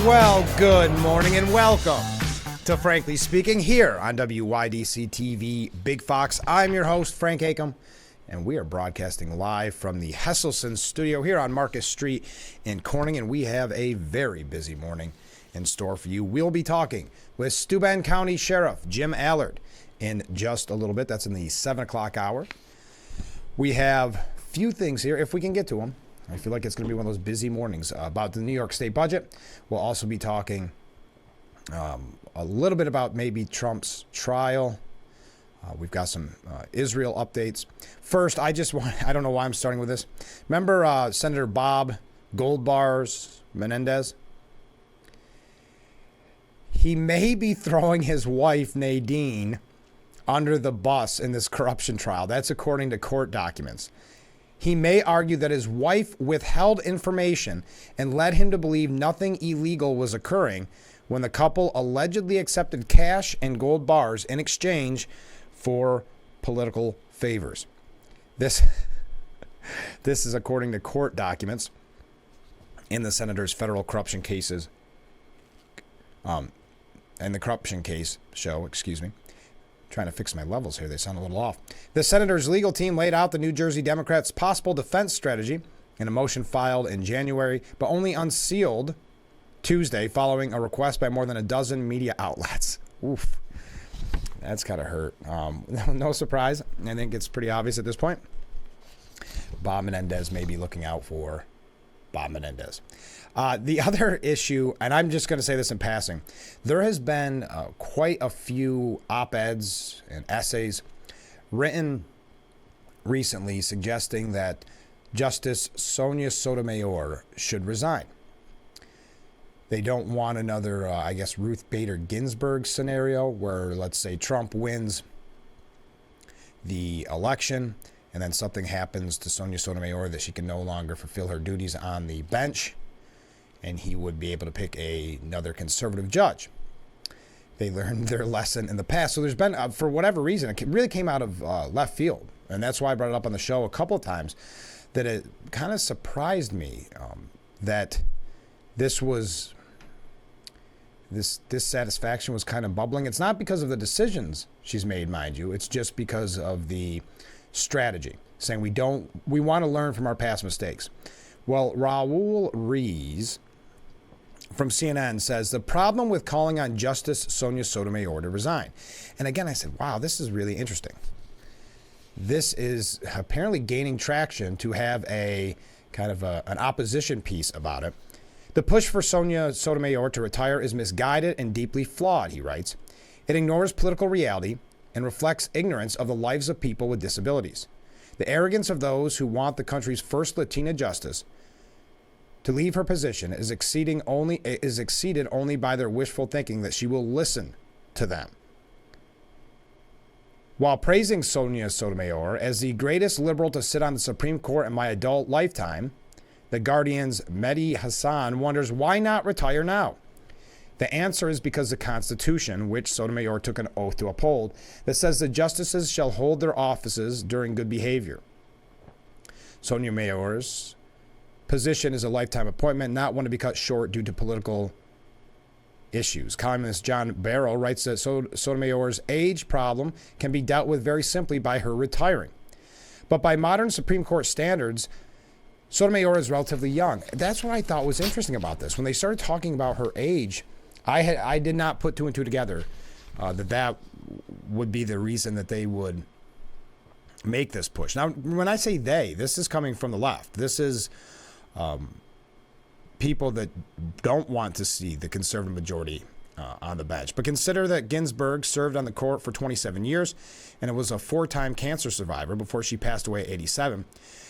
Well, good morning and welcome to Frankly Speaking here on WYDC TV Big Fox. I'm your host, Frank Acomb, and we are broadcasting live from the Hesselson studio here on Marcus Street in Corning, and we have a very busy morning in store for you. We'll be talking with Steuben County Sheriff Jim Allard in just a little bit. That's in the 7 o'clock hour. We have a few things here, if we can get to them. I feel like it's going to be one of those busy mornings about the New York State budget. We'll also be talking a little bit about maybe Trump's trial. We've got some Israel updates. First, I don't know why I'm starting with this. Remember Senator Bob Goldbars Menendez? He may be throwing his wife, Nadine, under the bus in this corruption trial. That's according to court documents. He may argue that his wife withheld information and led him to believe nothing illegal was occurring when the couple allegedly accepted cash and gold bars in exchange for political favors. This is according to court documents in the senator's federal corruption cases, and the corruption case show, Trying to fix my levels here. They sound a little off. The senator's legal team laid out the New Jersey Democrats' possible defense strategy in a motion filed in January, but only unsealed Tuesday following a request by more than a dozen media outlets. Oof. That's kind of hurt. No surprise. I think it's pretty obvious at this point. Bob Menendez may be looking out for Bob Menendez. The other issue, and I'm just going to say this in passing, there has been quite a few op-eds and essays written recently suggesting that Justice Sonia Sotomayor should resign. They don't want another, Ruth Bader Ginsburg scenario where, let's say, Trump wins the election and then something happens to Sonia Sotomayor that she can no longer fulfill her duties on the bench, and he would be able to pick another conservative judge. They learned their lesson in the past. So there's been, for whatever reason, it really came out of left field. And that's why I brought it up on the show a couple of times, that it kind of surprised me that this dissatisfaction was kind of bubbling. It's not because of the decisions she's made, mind you. It's just because of the strategy, saying we want to learn from our past mistakes. Well, Raul Rees from CNN says the problem with calling on Justice Sonia Sotomayor to resign. And again, I said, wow, this is really interesting. This is apparently gaining traction to have a kind of an opposition piece about it. The push for Sonia Sotomayor to retire is misguided and deeply flawed, he writes. It ignores political reality and reflects ignorance of the lives of people with disabilities. The arrogance of those who want the country's first Latina justice to leave her position is exceeded only by their wishful thinking that she will listen to them. While praising Sonia Sotomayor as the greatest liberal to sit on the Supreme Court in my adult lifetime, The Guardian's Mehdi Hassan wonders why not retire now. The answer is because the Constitution, which Sotomayor took an oath to uphold, that says the justices shall hold their offices during good behavior. Sotomayor's position is a lifetime appointment, not one to be cut short due to political issues. Columnist John Barrow writes that Sotomayor's age problem can be dealt with very simply by her retiring. But by modern Supreme Court standards, Sotomayor is relatively young. That's what I thought was interesting about this. When they started talking about her age, I did not put two and two together that would be the reason that they would make this push. Now, when I say they, this is coming from the left. This is people that don't want to see the conservative majority on the bench. But consider that Ginsburg served on the court for 27 years and was a 4-time cancer survivor before she passed away at 87.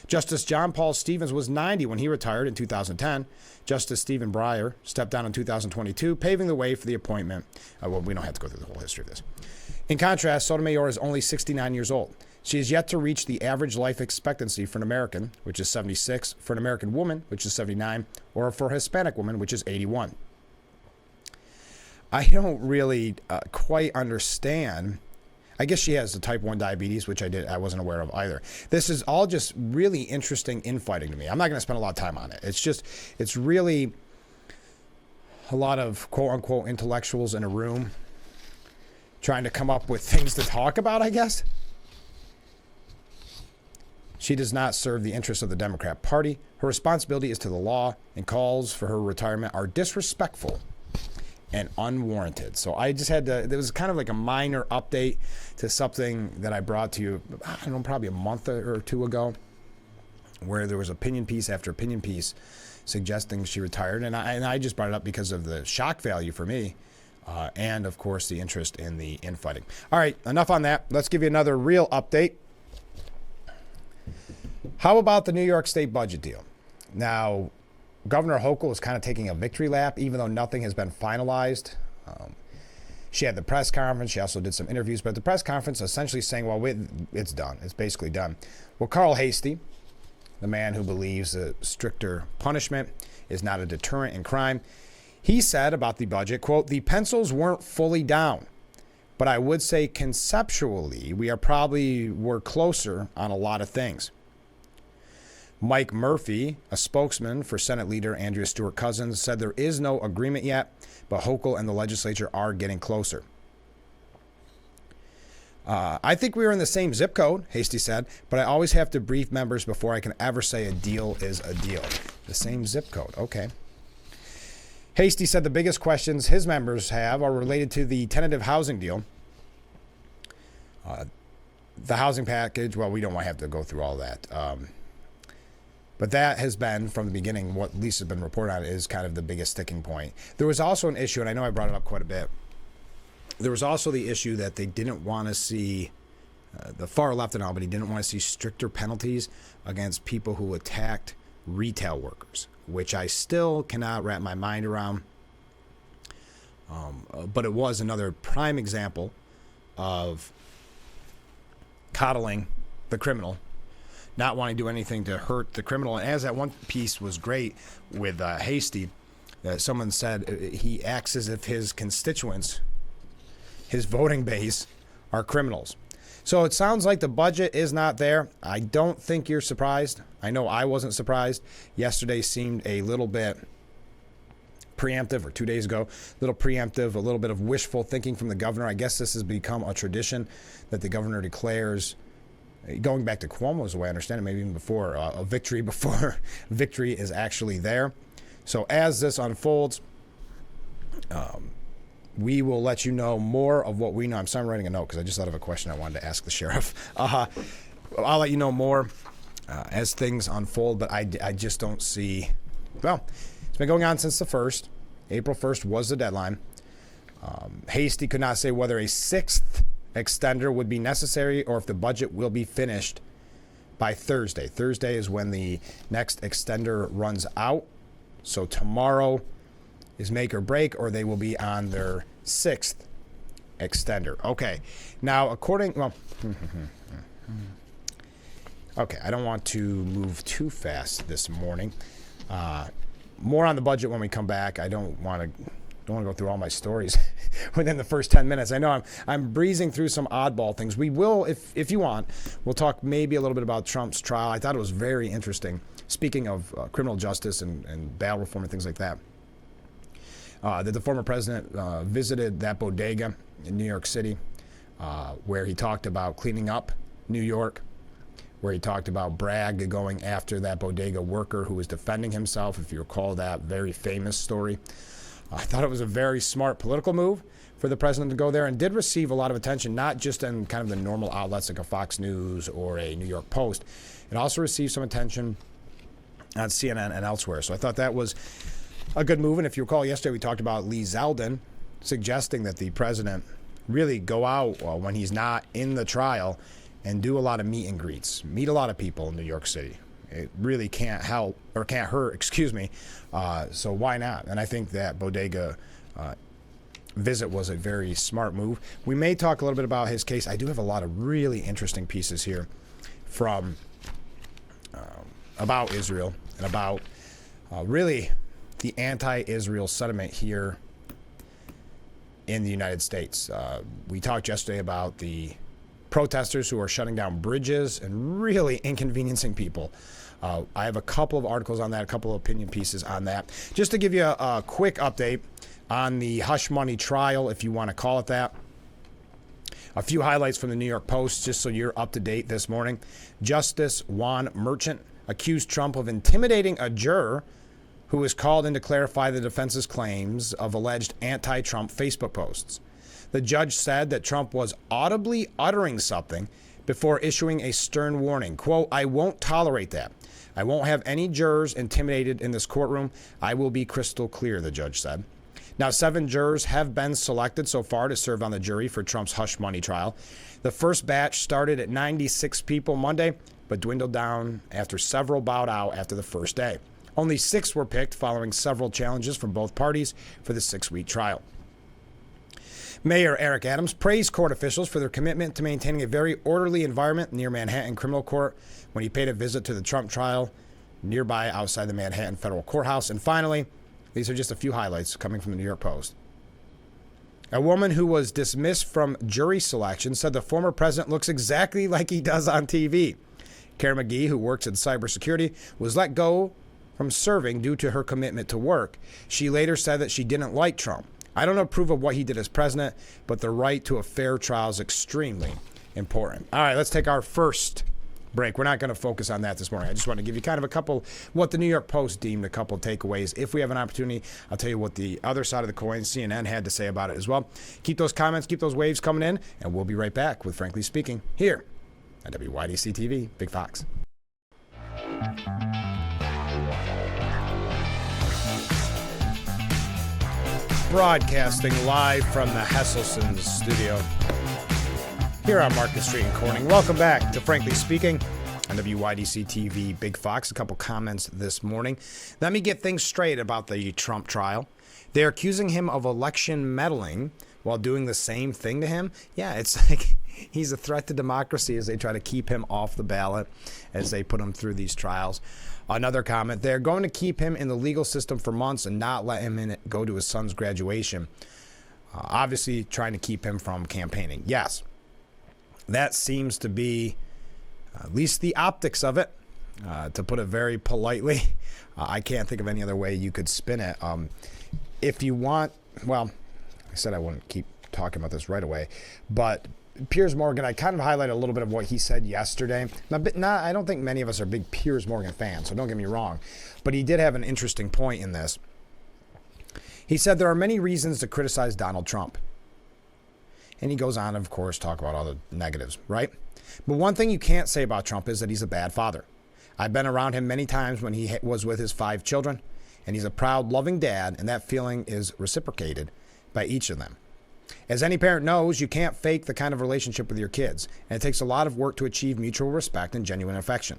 Justice John Paul Stevens was 90 when he retired in 2010. Justice Stephen Breyer stepped down in 2022, paving the way for the appointment. We don't have to go through the whole history of this. In contrast, Sotomayor is only 69 years old. She has yet to reach the average life expectancy for an American, which is 76, for an American woman, which is 79, or for a Hispanic woman, which is 81. I don't really quite understand. I guess she has the type 1 diabetes, which I wasn't aware of either. This is all just really interesting infighting to me. I'm not going to spend a lot of time on it. It's really a lot of quote-unquote intellectuals in a room trying to come up with things to talk about, I guess. She does not serve the interests of the Democrat Party. Her responsibility is to the law, and calls for her retirement are disrespectful and unwarranted. So I just had to, there was kind of like a minor update to something that I brought to you, I don't know, probably a month or two ago, where there was opinion piece after opinion piece suggesting she retired. And I just brought it up because of the shock value for me, and of course the interest in the infighting. All right, enough on that. Let's give you another real update. How about the New York State budget deal? Now, Governor Hochul is kind of taking a victory lap, even though nothing has been finalized. She had the press conference. She also did some interviews, but at the press conference essentially saying, well, it's done. It's basically done. Well, Carl Hastie, the man who believes that stricter punishment is not a deterrent in crime, he said about the budget, quote, the pencils weren't fully down, but I would say conceptually we're closer on a lot of things. Mike Murphy, a spokesman for Senate Leader Andrea Stewart Cousins, said there is no agreement yet, but Hochul and the legislature are getting closer. I think we were in the same zip code, Hastie said, but I always have to brief members before I can ever say a deal is a deal. The same zip code, okay. Hastie said the biggest questions his members have are related to the tentative housing deal. The housing package, well, we don't want to have to go through all that. But that has been, from the beginning, what Lisa's been reported on is kind of the biggest sticking point. There was also an issue, and I know I brought it up quite a bit. There was also the issue that they didn't want to see, the far left and Albany didn't want to see stricter penalties against people who attacked retail workers, which I still cannot wrap my mind around. But it was another prime example of coddling the criminal, not wanting to do anything to hurt the criminal. And as that one piece was great with Hastie, someone said he acts as if his constituents, his voting base, are criminals. So it sounds like the budget is not there. I don't think you're surprised. I know I wasn't surprised. Yesterday seemed a little bit preemptive, or 2 days ago, a little preemptive, a little bit of wishful thinking from the governor. I guess this has become a tradition that the governor declares, going back to Cuomo's the way I understand it, maybe even before, a victory before victory is actually there. So as this unfolds, we will let you know more of what we know. I'm sorry, I'm writing a note because I just thought of a question I wanted to ask the sheriff. I'll let you know more as things unfold, but I just don't see, well, it's been going on since the 1st. April 1st was the deadline. Hastie could not say whether a 6th extender would be necessary or if the budget will be finished by Thursday. Thursday is when the next extender runs out. So tomorrow is make or break, or they will be on their 6th extender. Okay. Now, okay, I don't want to move too fast this morning. More on the budget when we come back. I don't want to go through all my stories within the first 10 minutes. I know I'm breezing through some oddball things. We will, if you want, we'll talk maybe a little bit about Trump's trial. I thought it was very interesting. Speaking of criminal justice and bail reform and things like that, that the former president visited that bodega in New York City, where he talked about cleaning up New York, where he talked about Bragg going after that bodega worker who was defending himself, if you recall that very famous story. I thought it was a very smart political move for the president to go there, and did receive a lot of attention, not just in kind of the normal outlets like a Fox News or a New York Post. It also received some attention on CNN and elsewhere. So I thought that was a good move. And if you recall, yesterday we talked about Lee Zeldin suggesting that the president really go out when he's not in the trial and do a lot of meet and greets, meet a lot of people in New York City. It really can't hurt, so why not? And I think that bodega visit was a very smart move. We may talk a little bit about his case. I do have a lot of really interesting pieces here from about Israel and about really the anti-Israel sentiment here in the United States. We talked yesterday about the protesters who are shutting down bridges and really inconveniencing people I have a couple of articles on that, a couple of opinion pieces on that. Just to give you a quick update on the hush money trial, if you want to call it that. A few highlights from the New York Post, just so you're up to date this morning. Justice Juan Merchant accused Trump of intimidating a juror who was called in to clarify the defense's claims of alleged anti-Trump Facebook posts. The judge said that Trump was audibly uttering something before issuing a stern warning. Quote, "I won't tolerate that. I won't have any jurors intimidated in this courtroom. I will be crystal clear," the judge said. Now, 7 jurors have been selected so far to serve on the jury for Trump's hush money trial. The first batch started at 96 people Monday, but dwindled down after several bowed out after the first day. Only 6 were picked following several challenges from both parties for the 6-week trial. Mayor Eric Adams praised court officials for their commitment to maintaining a very orderly environment near Manhattan Criminal Court when he paid a visit to the Trump trial nearby outside the Manhattan Federal Courthouse. And finally, these are just a few highlights coming from the New York Post. A woman who was dismissed from jury selection said the former president looks exactly like he does on TV. Karen McGee, who works in cybersecurity, was let go from serving due to her commitment to work. She later said that she didn't like Trump. "I don't approve of what he did as president, but the right to a fair trial is extremely important." All right, let's take our first break. We're not going to focus on that this morning. I just want to give you kind of a couple, what the New York Post deemed a couple takeaways. If we have an opportunity, I'll tell you what the other side of the coin, CNN, had to say about it as well. Keep those comments, keep those waves coming in, and we'll be right back with Frankly Speaking here at WYDC TV, Big Fox. Broadcasting live from the Hesselson studio here on Market Street in Corning. Welcome back to Frankly Speaking on WYDC TV, Big Fox. A couple comments this morning. Let me get things straight about the Trump trial. They're accusing him of election meddling while doing the same thing to him. Yeah, it's like he's a threat to democracy as they try to keep him off the ballot as they put him through these trials. Another comment, they're going to keep him in the legal system for months and not let him go to his son's graduation. Obviously trying to keep him from campaigning. Yes. That seems to be at least the optics of it, to put it very politely. I can't think of any other way you could spin it. If you want, well, I said I wouldn't keep talking about this right away, but Piers Morgan, I kind of highlighted a little bit of what he said yesterday. I don't think many of us are big Piers Morgan fans, so don't get me wrong, but he did have an interesting point in this. He said there are many reasons to criticize Donald Trump. And he goes on, of course, talk about all the negatives, right? But one thing you can't say about Trump is that he's a bad father. I've been around him many times when he was with his 5 children, and he's a proud, loving dad, and that feeling is reciprocated by each of them. As any parent knows, you can't fake the kind of relationship with your kids, and it takes a lot of work to achieve mutual respect and genuine affection.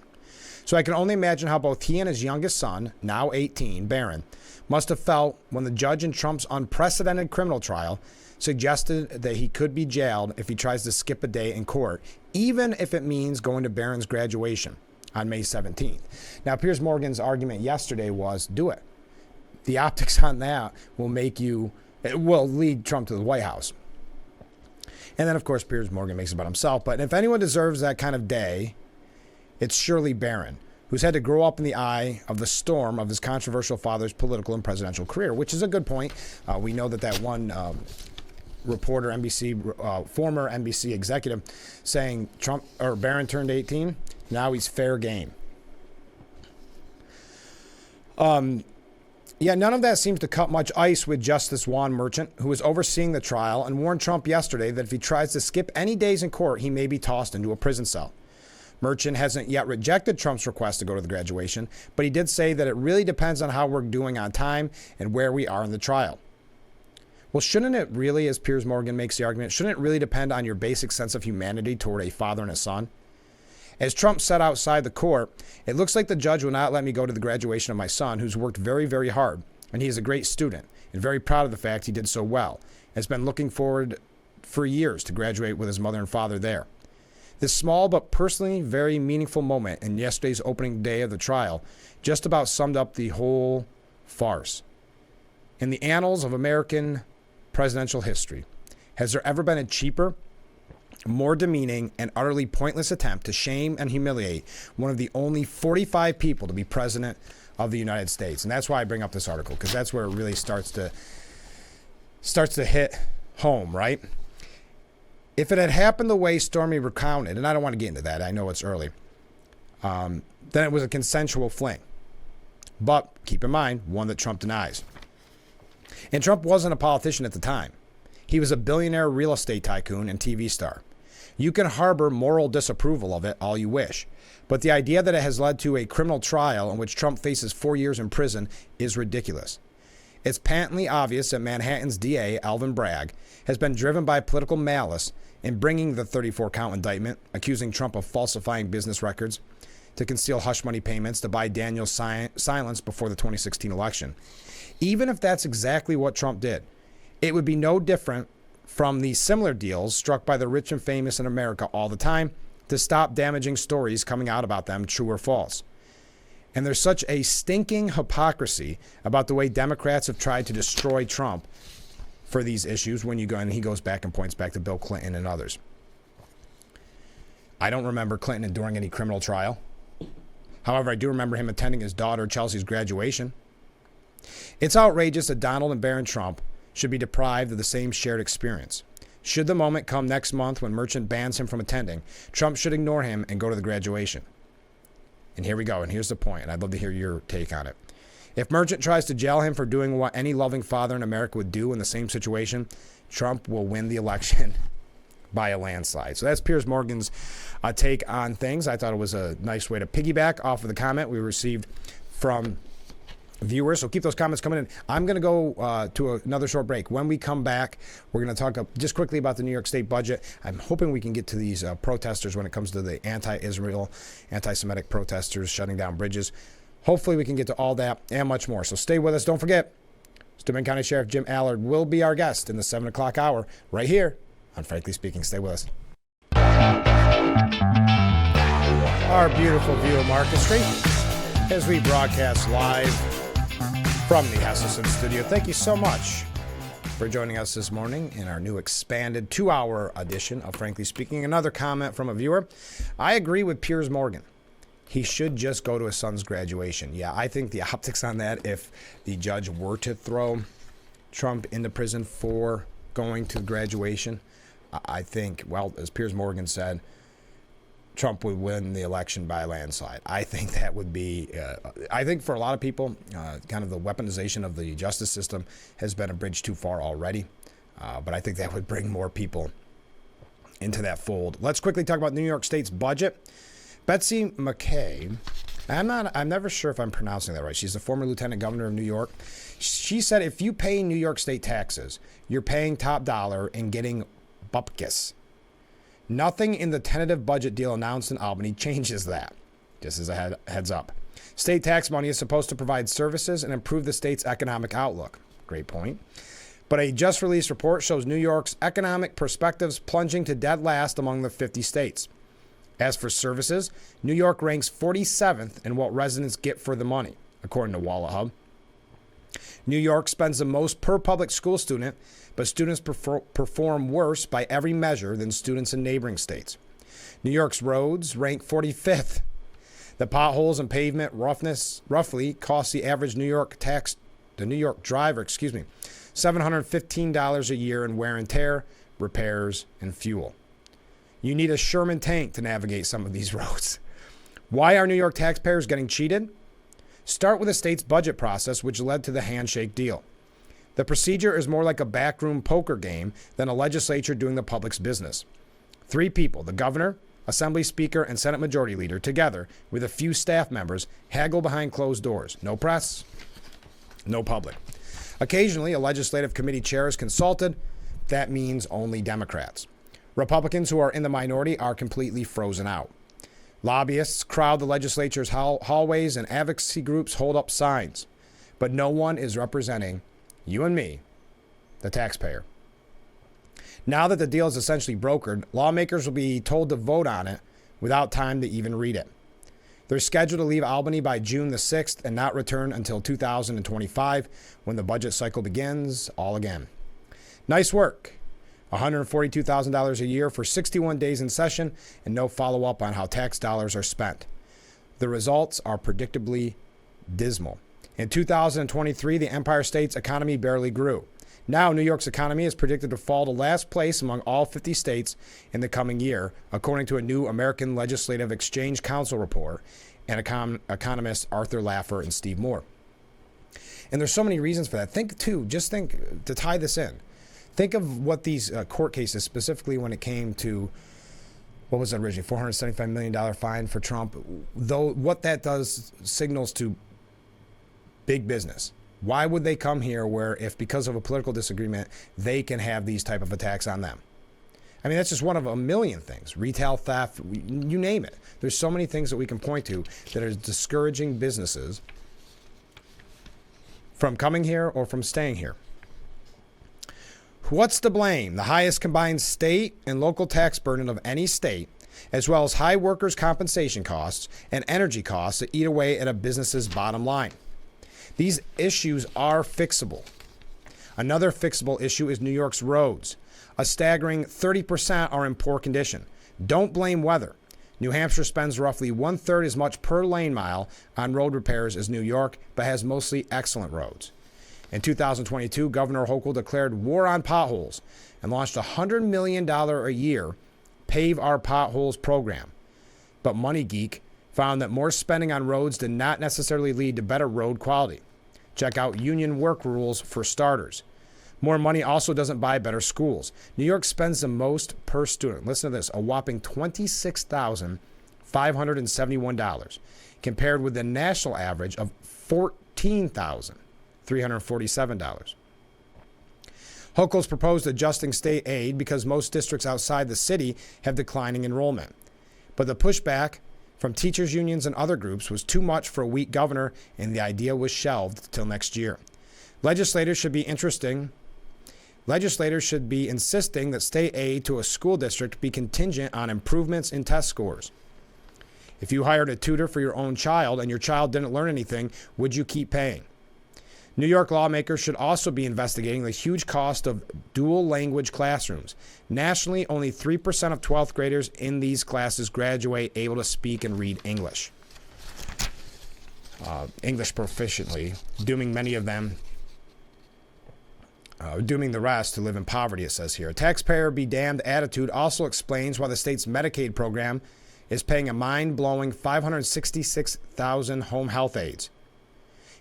So I can only imagine how both he and his youngest son, now 18, Barron, must have felt when the judge in Trump's unprecedented criminal trial suggested that he could be jailed if he tries to skip a day in court, even if it means going to Barron's graduation on May 17th. Now, Piers Morgan's argument yesterday was, do it. The optics on that it will lead Trump to the White House. And then, of course, Piers Morgan makes it about himself. But if anyone deserves that kind of day, it's surely Barron, who's had to grow up in the eye of the storm of his controversial father's political and presidential career, which is a good point. We know that one reporter, former NBC executive, saying Barron turned 18, now he's fair game. None of that seems to cut much ice with Justice Juan Merchant, who is overseeing the trial and warned Trump yesterday that if he tries to skip any days in court, he may be tossed into a prison cell. Merchant hasn't yet rejected Trump's request to go to the graduation, but he did say that it really depends on how we're doing on time and where we are in the trial. Well, shouldn't it really, as Piers Morgan makes the argument, shouldn't it really depend on your basic sense of humanity toward a father and a son? As Trump said outside the court, it looks like the judge will not let me go to the graduation of my son, who's worked very, very hard, and he is a great student and very proud of the fact he did so well. Has been looking forward for years to graduate with his mother and father there. This small but personally very meaningful moment in yesterday's opening day of the trial just about summed up the whole farce. In the annals of American presidential history, has there ever been a cheaper more demeaning and utterly pointless attempt to shame and humiliate one of the only 45 people to be president of the United States. And that's why I bring up this article, because that's where it really starts to hit home, right? If it had happened the way Stormy recounted, and I don't want to get into that, I know it's early, then it was a consensual fling. But keep in mind, one that Trump denies. And Trump wasn't a politician at the time. He was a billionaire real estate tycoon and TV star. You can harbor moral disapproval of it all you wish, but the idea that it has led to a criminal trial in which Trump faces 4 years in prison is ridiculous. It's patently obvious that Manhattan's DA, Alvin Bragg, has been driven by political malice in bringing the 34-count indictment, accusing Trump of falsifying business records, to conceal hush money payments, to buy Daniel's silence before the 2016 election. Even if that's exactly what Trump did, it would be no different from the similar deals struck by the rich and famous in America all the time to stop damaging stories coming out about them, true or false. And there's such a stinking hypocrisy about the way Democrats have tried to destroy Trump for these issues when you go and he goes back and points back to Bill Clinton and others. I don't remember Clinton enduring any criminal trial. However, I do remember him attending his daughter Chelsea's graduation. It's outrageous that Donald and Barron Trump should be deprived of the same shared experience. Should the moment come next month when Merchant bans him from attending, Trump should ignore him and go to the graduation. And here we go, and here's the point, and I'd love to hear your take on it. If Merchant tries to jail him for doing what any loving father in America would do in the same situation, Trump will win the election by a landslide. So that's Piers Morgan's take on things. I thought it was a nice way to piggyback off of the comment we received from viewers. So keep those comments coming in. I'm going to go to another short break. When we come back, we're going to talk just quickly about the New York State budget. I'm hoping we can get to these protesters when it comes to the anti-Israel, anti-Semitic protesters shutting down bridges. Hopefully we can get to all that and much more. So stay with us. Don't forget, Steuben County Sheriff Jim Allard will be our guest in the 7 o'clock hour right here on Frankly Speaking. Stay with us. Our beautiful view of Market Street as we broadcast live from the Hesselson studio. Thank you so much for joining us this morning in our new expanded 2-hour edition of Frankly Speaking. Another comment from a viewer. I agree with Piers Morgan. He should just go to his son's graduation. Yeah, I think the optics on that, if the judge were to throw Trump into prison for going to graduation, I think, well, as Piers Morgan said, Trump would win the election by a landslide. I think that would be, I think for a lot of people, kind of the weaponization of the justice system has been a bridge too far already. But I think that would bring more people into that fold. Let's quickly talk about New York State's budget. Betsy McKay, I'm never sure if I'm pronouncing that right. She's the former lieutenant governor of New York. She said if you pay New York State taxes, you're paying top dollar and getting bupkis. Nothing in the tentative budget deal announced in Albany changes that, just as a heads up. State tax money is supposed to provide services and improve the state's economic outlook. Great point. But a just released report shows New York's economic perspectives plunging to dead last among the 50 states. As for services, New York ranks 47th in what residents get for the money, according to WalletHub. New York spends the most per public school student, but students perform worse by every measure than students in neighboring states. New York's roads rank 45th. The potholes and pavement roughness roughly cost the average New York driver, $715 a year in wear and tear, repairs, and fuel. You need a Sherman tank to navigate some of these roads. Why are New York taxpayers getting cheated? Start with the state's budget process, which led to the handshake deal. The procedure is more like a backroom poker game than a legislature doing the public's business. 3 people, the governor, Assembly Speaker, and Senate Majority Leader, together with a few staff members, haggle behind closed doors. No press, no public. Occasionally, a legislative committee chair is consulted. That means only Democrats. Republicans who are in the minority are completely frozen out. Lobbyists crowd the legislature's hallways and advocacy groups hold up signs. But no one is representing you and me, the taxpayer. Now that the deal is essentially brokered, lawmakers will be told to vote on it without time to even read it. They're scheduled to leave Albany by June the 6th and not return until 2025 when the budget cycle begins all again. Nice work. $142,000 a year for 61 days in session, and no follow-up on how tax dollars are spent. The results are predictably dismal. In 2023, the Empire State's economy barely grew. Now, New York's economy is predicted to fall to last place among all 50 states in the coming year, according to a new American Legislative Exchange Council report and economists Arthur Laffer and Steve Moore. And there's so many reasons for that. Think, to tie this in, think of what these court cases, specifically when it came to, what was it originally, $475 million fine for Trump, though what that does signals to big business. Why would they come here where, if because of a political disagreement, they can have these type of attacks on them? I mean, that's just one of a million things. Retail theft, you name it. There's so many things that we can point to that are discouraging businesses from coming here or from staying here. What's to blame? The highest combined state and local tax burden of any state, as well as high workers' compensation costs and energy costs that eat away at a business's bottom line. These issues are fixable. Another fixable issue is New York's roads. A staggering 30% are in poor condition. Don't blame weather. New Hampshire spends roughly 1/3 as much per lane mile on road repairs as New York, but has mostly excellent roads. In 2022, Governor Hochul declared war on potholes and launched a $100 million a year Pave Our Potholes program. But Money Geek found that more spending on roads did not necessarily lead to better road quality. Check out union work rules for starters. More money also doesn't buy better schools. New York spends the most per student. Listen to this, a whopping $26,571, compared with the national average of $14,347. Hochul's proposed adjusting state aid because most districts outside the city have declining enrollment. But the pushback from teachers' unions and other groups was too much for a weak governor, and the idea was shelved till next year. Legislators should be insisting that state aid to a school district be contingent on improvements in test scores. If you hired a tutor for your own child and your child didn't learn anything, would you keep paying? New York lawmakers should also be investigating the huge cost of dual language classrooms. Nationally, only 3% of 12th graders in these classes graduate able to speak and read English. English proficiently, dooming the rest to live in poverty, it says here. A taxpayer be damned attitude also explains why the state's Medicaid program is paying a mind-blowing 566,000 home health aides.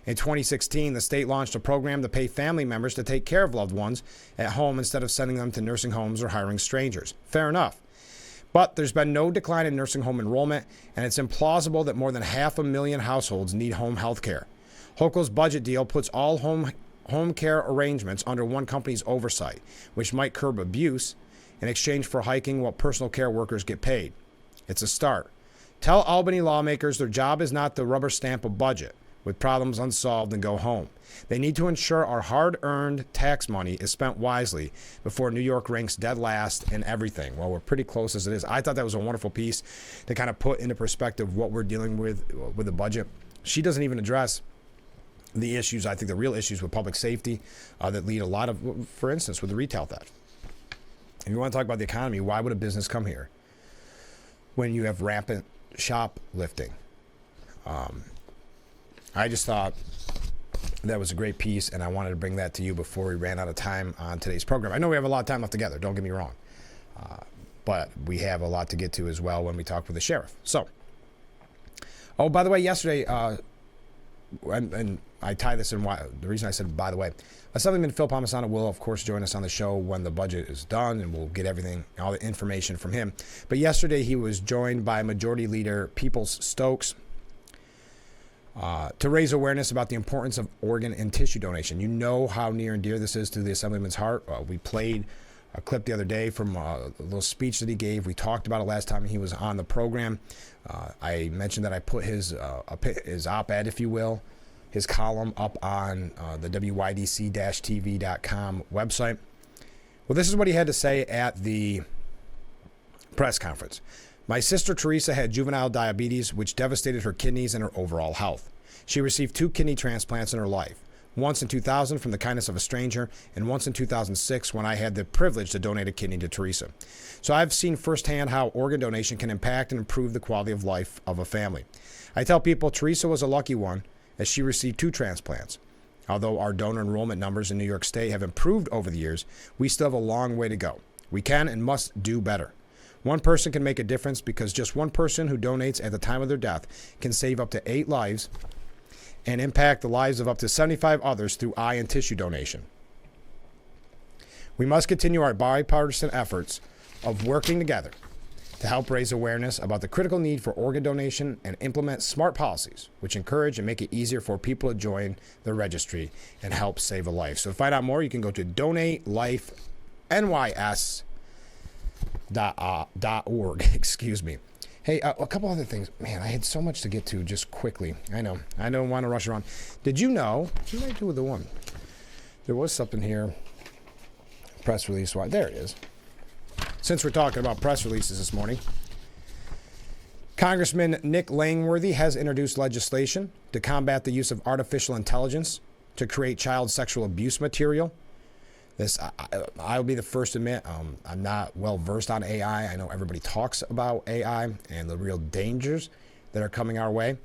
In 2016, the state launched a program to pay family members to take care of loved ones at home instead of sending them to nursing homes or hiring strangers. Fair enough. But there's been no decline in nursing home enrollment, and it's implausible that more than 500,000 households need home health care. Hochul's budget deal puts all home care arrangements under one company's oversight, which might curb abuse in exchange for hiking what personal care workers get paid. It's a start. Tell Albany lawmakers their job is not to rubber stamp a budget with problems unsolved and go home. They need to ensure our hard-earned tax money is spent wisely before New York ranks dead last in everything. Well, we're pretty close as it is. I thought that was a wonderful piece to kind of put into perspective what we're dealing with the budget. She doesn't even address the issues, I think the real issues with public safety that lead a lot of, for instance, with the retail theft. If you want to talk about the economy, why would a business come here when you have rampant shoplifting? I just thought that was a great piece, and I wanted to bring that to you before we ran out of time on today's program. I know we have a lot of time left together, don't get me wrong. But we have a lot to get to as well when we talk with the sheriff. So, oh, by the way, yesterday, and I tie this in, the reason I said, by the way, Assemblyman Phil Palmisano will, of course, join us on the show when the budget is done, and we'll get everything, all the information from him. But yesterday, he was joined by Majority Leader Peoples Stokes, to raise awareness about the importance of organ and tissue donation. You know how near and dear this is to the Assemblyman's heart. We played a clip the other day from a little speech that he gave. We talked about it last time he was on the program. I mentioned that I put his op-ed, if you will, his column up on the WYDC-TV.com website. Well, this is what he had to say at the press conference. My sister Teresa had juvenile diabetes, which devastated her kidneys and her overall health. She received 2 kidney transplants in her life. once in 2000 from the kindness of a stranger, and once in 2006 when I had the privilege to donate a kidney to Teresa. So I've seen firsthand how organ donation can impact and improve the quality of life of a family. I tell people Teresa was a lucky one as she received 2 transplants. Although our donor enrollment numbers in New York State have improved over the years, we still have a long way to go. We can and must do better. One person can make a difference because just one person who donates at the time of their death can save up to 8 lives and impact the lives of up to 75 others through eye and tissue donation. We must continue our bipartisan efforts of working together to help raise awareness about the critical need for organ donation and implement smart policies which encourage and make it easier for people to join the registry and help save a life. So to find out more, you can go to donatelifenys.org. Excuse me. Hey, a couple other things. Man, I had so much to get to just quickly. I know. I don't want to rush around. Did you know? What did I do with the one? There was something here. Press release. There it is. Since we're talking about press releases this morning, Congressman Nick Langworthy has introduced legislation to combat the use of artificial intelligence to create child sexual abuse material. I'll be the first to admit, I'm not well versed on AI. I know everybody talks about AI and the real dangers that are coming our way.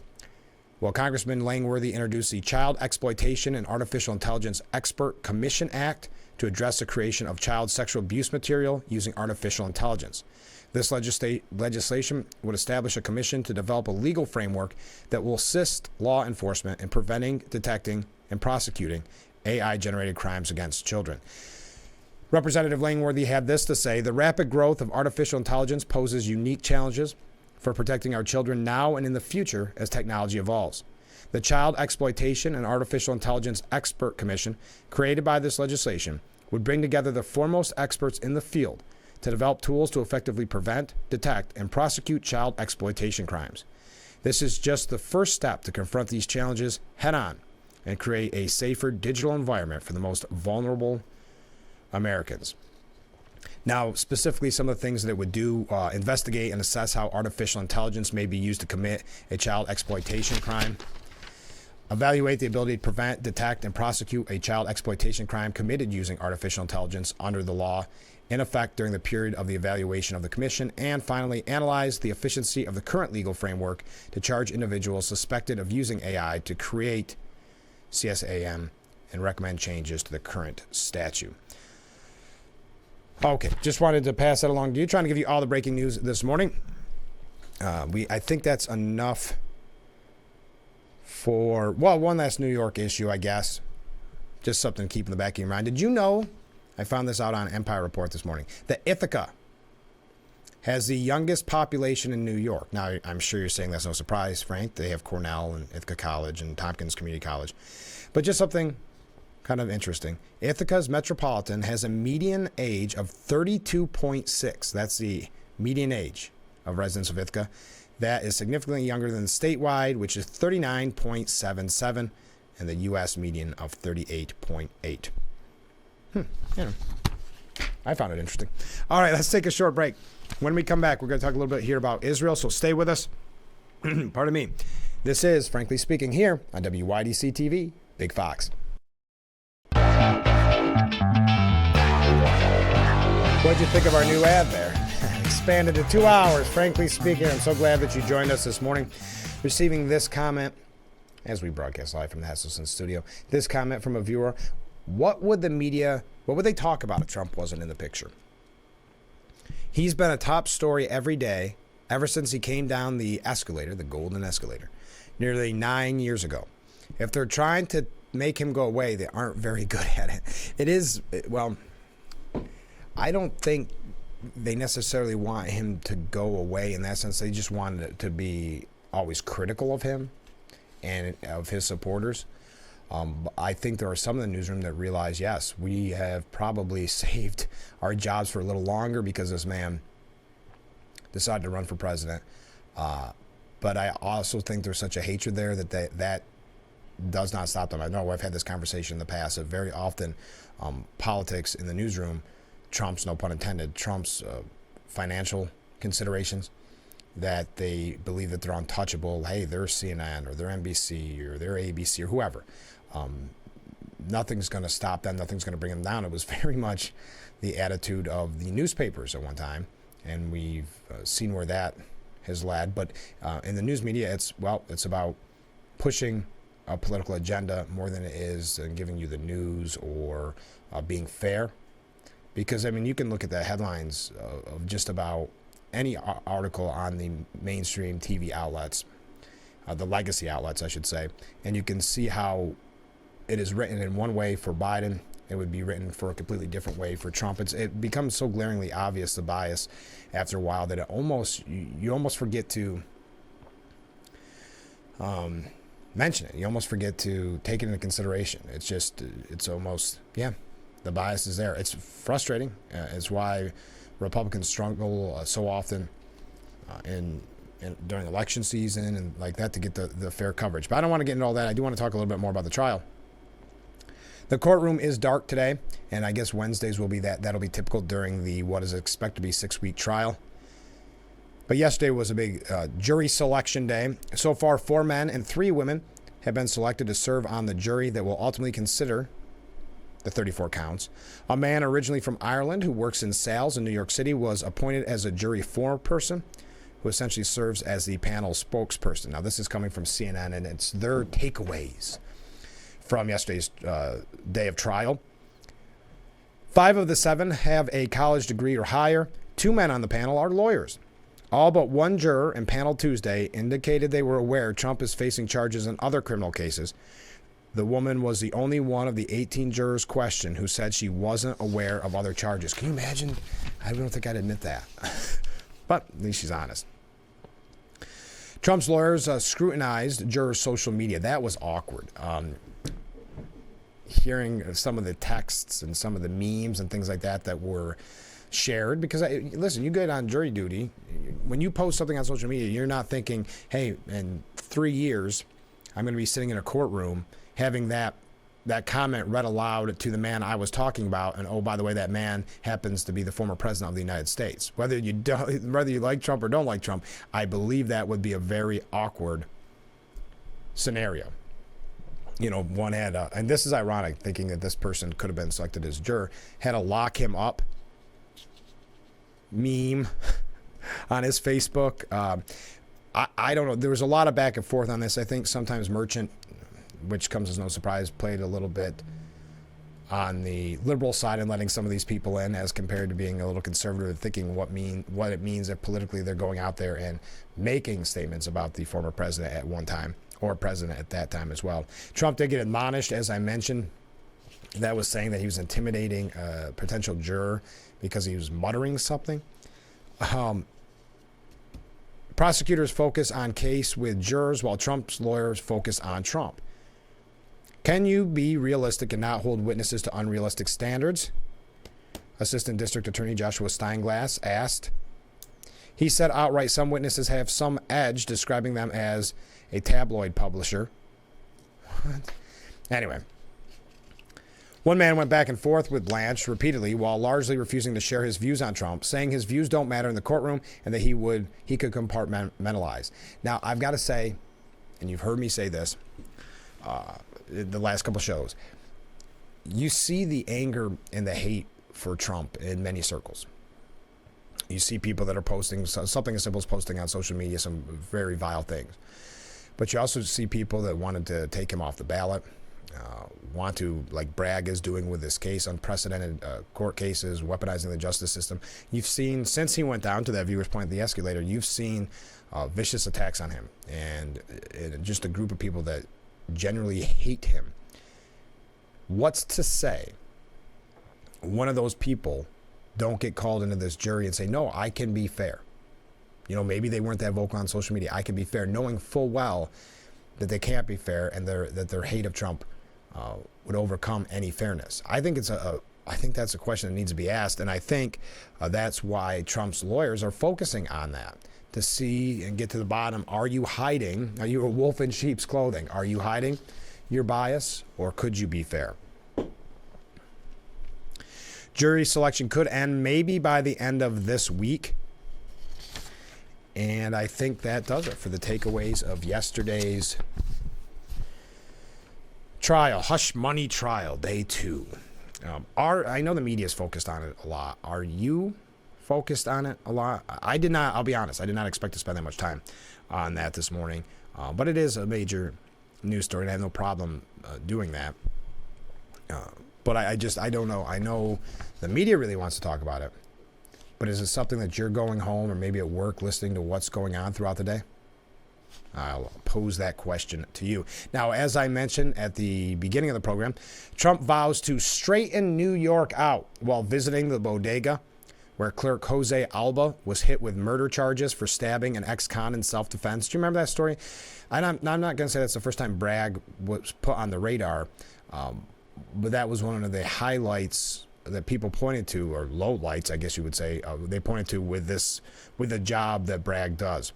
Well, Congressman Langworthy introduced the Child Exploitation and Artificial Intelligence Expert Commission Act to address the creation of child sexual abuse material using artificial intelligence. This legislation would establish a commission to develop a legal framework that will assist law enforcement in preventing, detecting, and prosecuting AI-generated crimes against children. Representative Langworthy had this to say: the rapid growth of artificial intelligence poses unique challenges for protecting our children now and in the future as technology evolves. The Child Exploitation and Artificial Intelligence Expert Commission, created by this legislation, would bring together the foremost experts in the field to develop tools to effectively prevent, detect, and prosecute child exploitation crimes. This is just the first step to confront these challenges head-on and create a safer digital environment for the most vulnerable Americans. Now, specifically, some of the things that it would do, investigate and assess how artificial intelligence may be used to commit a child exploitation crime. Evaluate the ability to prevent, detect, and prosecute a child exploitation crime committed using artificial intelligence under the law in effect during the period of the evaluation of the commission. And finally, analyze the efficiency of the current legal framework to charge individuals suspected of using AI to create CSAM and recommend changes to the current statute. Okay, just wanted to pass that along to you, trying to give you all the breaking news this morning. I think that's enough for, well, one last New York issue, I guess. Just something to keep in the back of your mind. Did you know, I found this out on Empire Report this morning, that Ithaca has the youngest population in New York. Now, I'm sure you're saying that's no surprise, Frank. They have Cornell and Ithaca College and Tompkins Community College. But just something kind of interesting. Ithaca's metropolitan has a median age of 32.6. That's the median age of residents of Ithaca. That is significantly younger than the statewide, which is 39.77, and the U.S. median of 38.8. I found it interesting. All right, let's take a short break. When we come back, we're going to talk a little bit here about Israel, so stay with us. Pardon me. This is Frankly Speaking here on WYDC TV, Big Fox. What'd you think of our new ad there? Expanded to 2 hours, Frankly Speaking. I'm so glad that you joined us this morning. Receiving this comment as we broadcast live from the Hesselson studio. This comment from a viewer: what would they talk about if Trump wasn't in the picture? He's been a top story every day ever since he came down the escalator, the golden escalator, nearly 9 years ago. If they're trying to make him go away, they aren't very good at it. I don't think they necessarily want him to go away in that sense. They just wanted it to be always critical of him and of his supporters. I think there are some in the newsroom that realize, yes, we have probably saved our jobs for a little longer because this man decided to run for president. But I also think there's such a hatred there that does not stop them. I know I've had this conversation in the past that very often politics in the newsroom trumps, no pun intended, trumps financial considerations, that they believe that they're untouchable. Hey, they're CNN or they're NBC or they're ABC or whoever. nothing's going to stop them. Nothing's going to bring them down. It was very much the attitude of the newspapers at one time. And we've seen where that has led. But in the news media, it's about pushing a political agenda more than it is giving you the news or being fair. Because, I mean, you can look at the headlines of just about any article on the mainstream TV outlets, the legacy outlets, I should say, and you can see how it is written in one way for Biden. It would be written for a completely different way for Trump. It becomes so glaringly obvious, the bias, after a while, that you almost forget to mention it. You almost forget to take it into consideration. It's almost, the bias is there. It's frustrating. It's why Republicans struggle so often during election season and like that to get the fair coverage. But I don't want to get into all that. I do want to talk a little bit more about the trial. The courtroom is dark today, and I guess Wednesdays will be that'll be typical during the what is expected to be 6-week trial. But yesterday was a big jury selection day. So far, 4 men and 3 women have been selected to serve on the jury that will ultimately consider the 34 counts. A man originally from Ireland who works in sales in New York City was appointed as a jury foreperson, who essentially serves as the panel spokesperson. Now, this is coming from CNN, and it's their takeaways from yesterday's day of trial. 5 of the 7 have a college degree or higher. 2 men on the panel are lawyers. All but 1 juror in panel Tuesday indicated they were aware Trump is facing charges in other criminal cases. The woman was the only one of the 18 jurors questioned who said she wasn't aware of other charges. Can you imagine? I don't think I'd admit that. But at least she's honest. Trump's lawyers scrutinized jurors' social media. That was awkward. Hearing some of the texts and some of the memes and things like that were shared. Because, listen, you get on jury duty. When you post something on social media, you're not thinking, hey, in 3 years, I'm going to be sitting in a courtroom having that comment read aloud to the man I was talking about, and oh, by the way, that man happens to be the former president of the United States. Whether you like Trump or don't like Trump, I believe that would be a very awkward scenario. One had and this is ironic, thinking that this person could have been selected as juror, had a lock him up meme on his Facebook. I don't know. There was a lot of back and forth on this. I think sometimes Merchant, which comes as no surprise, played a little bit on the liberal side and letting some of these people in, as compared to being a little conservative and thinking what it means if politically they're going out there and making statements about the former president at one time, or president at that time as well. Trump did get admonished, as I mentioned. That was saying that he was intimidating a potential juror because he was muttering something. Prosecutors focus on case with jurors while Trump's lawyers focus on Trump. Can you be realistic and not hold witnesses to unrealistic standards? Assistant District Attorney Joshua Steinglass asked. He said outright some witnesses have some edge, describing them as a tabloid publisher. What? Anyway. One man went back and forth with Blanche repeatedly while largely refusing to share his views on Trump, saying his views don't matter in the courtroom and that he could compartmentalize. Now, I've got to say, and you've heard me say this the last couple shows, you see the anger and the hate for Trump in many circles. You see people that are posting something as simple as posting on social media some very vile things. But you also see people that wanted to take him off the ballot, want to, like Bragg is doing with this case, unprecedented court cases, weaponizing the justice system. You've seen, since he went down to that viewer's point at the escalator, you've seen vicious attacks on him and just a group of people that generally hate him. What's to say one of those people don't get called into this jury and say, no, I can be fair. Maybe they weren't that vocal on social media. I can be fair, knowing full well that they can't be fair and that their hate of Trump would overcome any fairness. I think that's a question that needs to be asked, and I think that's why Trump's lawyers are focusing on that, to see and get to the bottom. Are you hiding? Are you a wolf in sheep's clothing? Are you hiding your bias, or could you be fair? Jury selection could end maybe by the end of this week. And I think that does it for the takeaways of yesterday's Trial, hush money trial, day 2. I know the media is focused on it a lot. Are you focused on it a lot? I did not, I'll be honest, I did not expect to spend that much time on that this morning. But it is a major news story, and I have no problem doing that. But I don't know. I know the media really wants to talk about it. But is it something that you're going home or maybe at work listening to what's going on throughout the day? I'll pose that question to you. Now, as I mentioned at the beginning of the program, Trump vows to straighten New York out while visiting the bodega where clerk Jose Alba was hit with murder charges for stabbing an ex-con in self-defense. Do you remember that story? I'm not going to say that's the first time Bragg was put on the radar, but that was one of the highlights that people pointed to, or lowlights, I guess you would say, they pointed to with the job that Bragg does.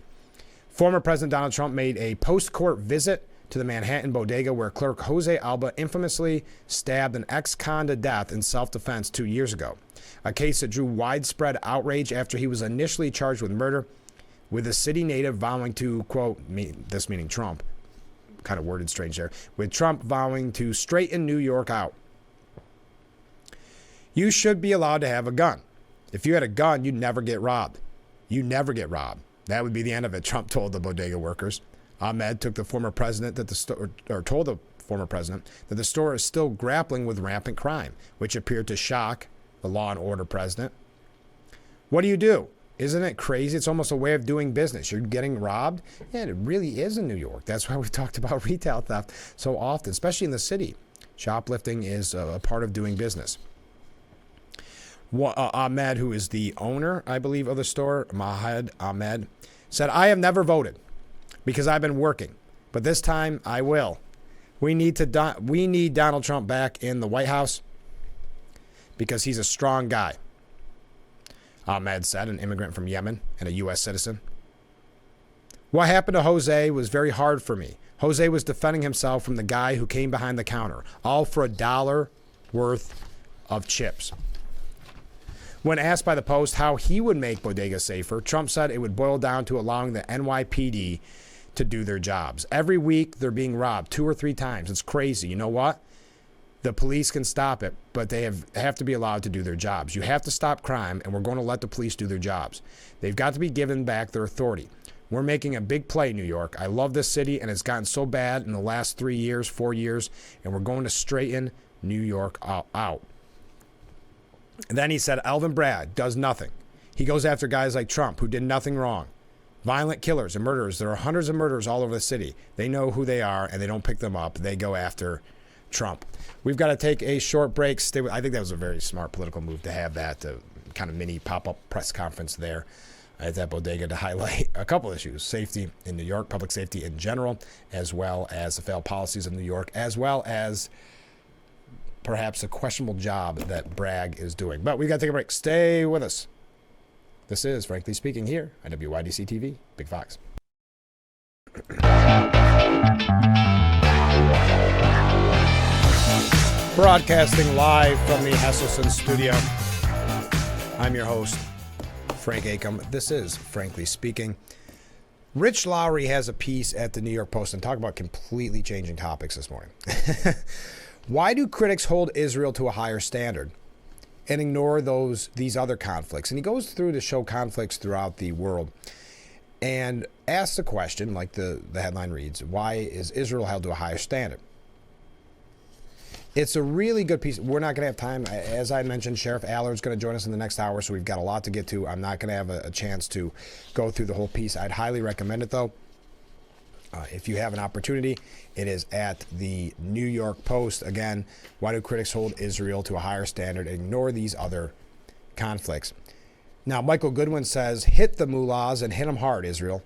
Former President Donald Trump made a post-court visit to the Manhattan bodega where clerk Jose Alba infamously stabbed an ex-con to death in self-defense 2 years ago, a case that drew widespread outrage after he was initially charged with murder, with the city native vowing to, quote, this meaning Trump, kind of worded strange there, with Trump vowing to straighten New York out. You should be allowed to have a gun. If you had a gun, you'd never get robbed. You never get robbed. That would be the end of it, Trump told the bodega workers. Ahmed took the former president told the former president that the store is still grappling with rampant crime, which appeared to shock the law and order president. What do you do? Isn't it crazy? It's almost a way of doing business. You're getting robbed? Yeah, it really is in New York. That's why we've talked about retail theft so often, especially in the city. Shoplifting is a part of doing business. Ahmed, who is the owner, I believe, of the store, Mahed Ahmed, said, I have never voted because I've been working, but this time I will. We need Donald Trump back in the White House because he's a strong guy. Ahmed said, an immigrant from Yemen and a U.S. citizen. What happened to Jose was very hard for me. Jose was defending himself from the guy who came behind the counter, all for $1 worth of chips. When asked by the Post how he would make bodegas safer, Trump said it would boil down to allowing the NYPD to do their jobs. Every week, they're being robbed 2 or 3 times. It's crazy. You know what? The police can stop it, but they have to be allowed to do their jobs. You have to stop crime, and we're going to let the police do their jobs. They've got to be given back their authority. We're making a big play, New York. I love this city, and it's gotten so bad in the last 3 years, 4 years, and we're going to straighten New York out. And then he said, Alvin Bragg does nothing. He goes after guys like Trump, who did nothing wrong. Violent killers and murderers. There are hundreds of murderers all over the city. They know who they are, and they don't pick them up. They go after Trump. We've got to take a short break. I think that was a very smart political move to have that kind of mini pop-up press conference there at that bodega to highlight a couple issues. Safety in New York, public safety in general, as well as the failed policies of New York, as well as perhaps a questionable job that Bragg is doing. But we got to take a break. Stay with us. This is Frankly Speaking here at WYDC TV, Big Fox. Broadcasting live from the Hesselson studio. I'm your host, Frank Acomb. This is Frankly Speaking. Rich Lowry has a piece at the New York Post, and talk about completely changing topics this morning. Why do critics hold Israel to a higher standard and ignore these other conflicts? And he goes through to show conflicts throughout the world and asks the question, like the headline reads, why is Israel held to a higher standard? It's a really good piece. We're not going to have time. As I mentioned, Sheriff Allard is going to join us in the next hour, so we've got a lot to get to. I'm not going to have a chance to go through the whole piece. I'd highly recommend it, though. If you have an opportunity, it is at the New York Post. Again, why do critics hold Israel to a higher standard and ignore these other conflicts? Now, Michael Goodwin says, hit the mullahs and hit them hard, Israel.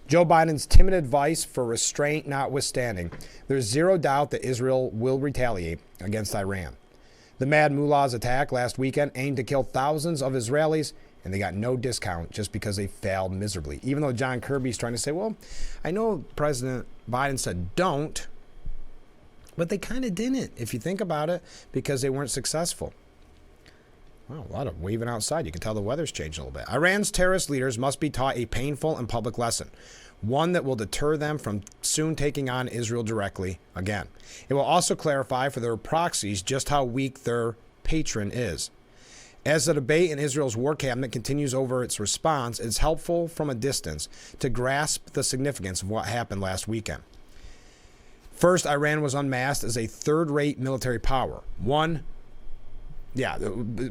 Joe Biden's timid advice for restraint notwithstanding, there's zero doubt that Israel will retaliate against Iran. The Mad Mullahs attack last weekend aimed to kill thousands of Israelis, and they got no discount just because they failed miserably. Even though John Kirby's trying to say, well, I know President Biden said don't, but they kind of didn't, if you think about it, because they weren't successful. Wow, a lot of waving outside. You can tell the weather's changed a little bit. Iran's terrorist leaders must be taught a painful and public lesson. one that will deter them from soon taking on Israel directly again. It will also clarify for their proxies just how weak their patron is. As the debate in Israel's war cabinet continues over its response, it's helpful from a distance to grasp the significance of what happened last weekend. First, Iran was unmasked as a third-rate military power.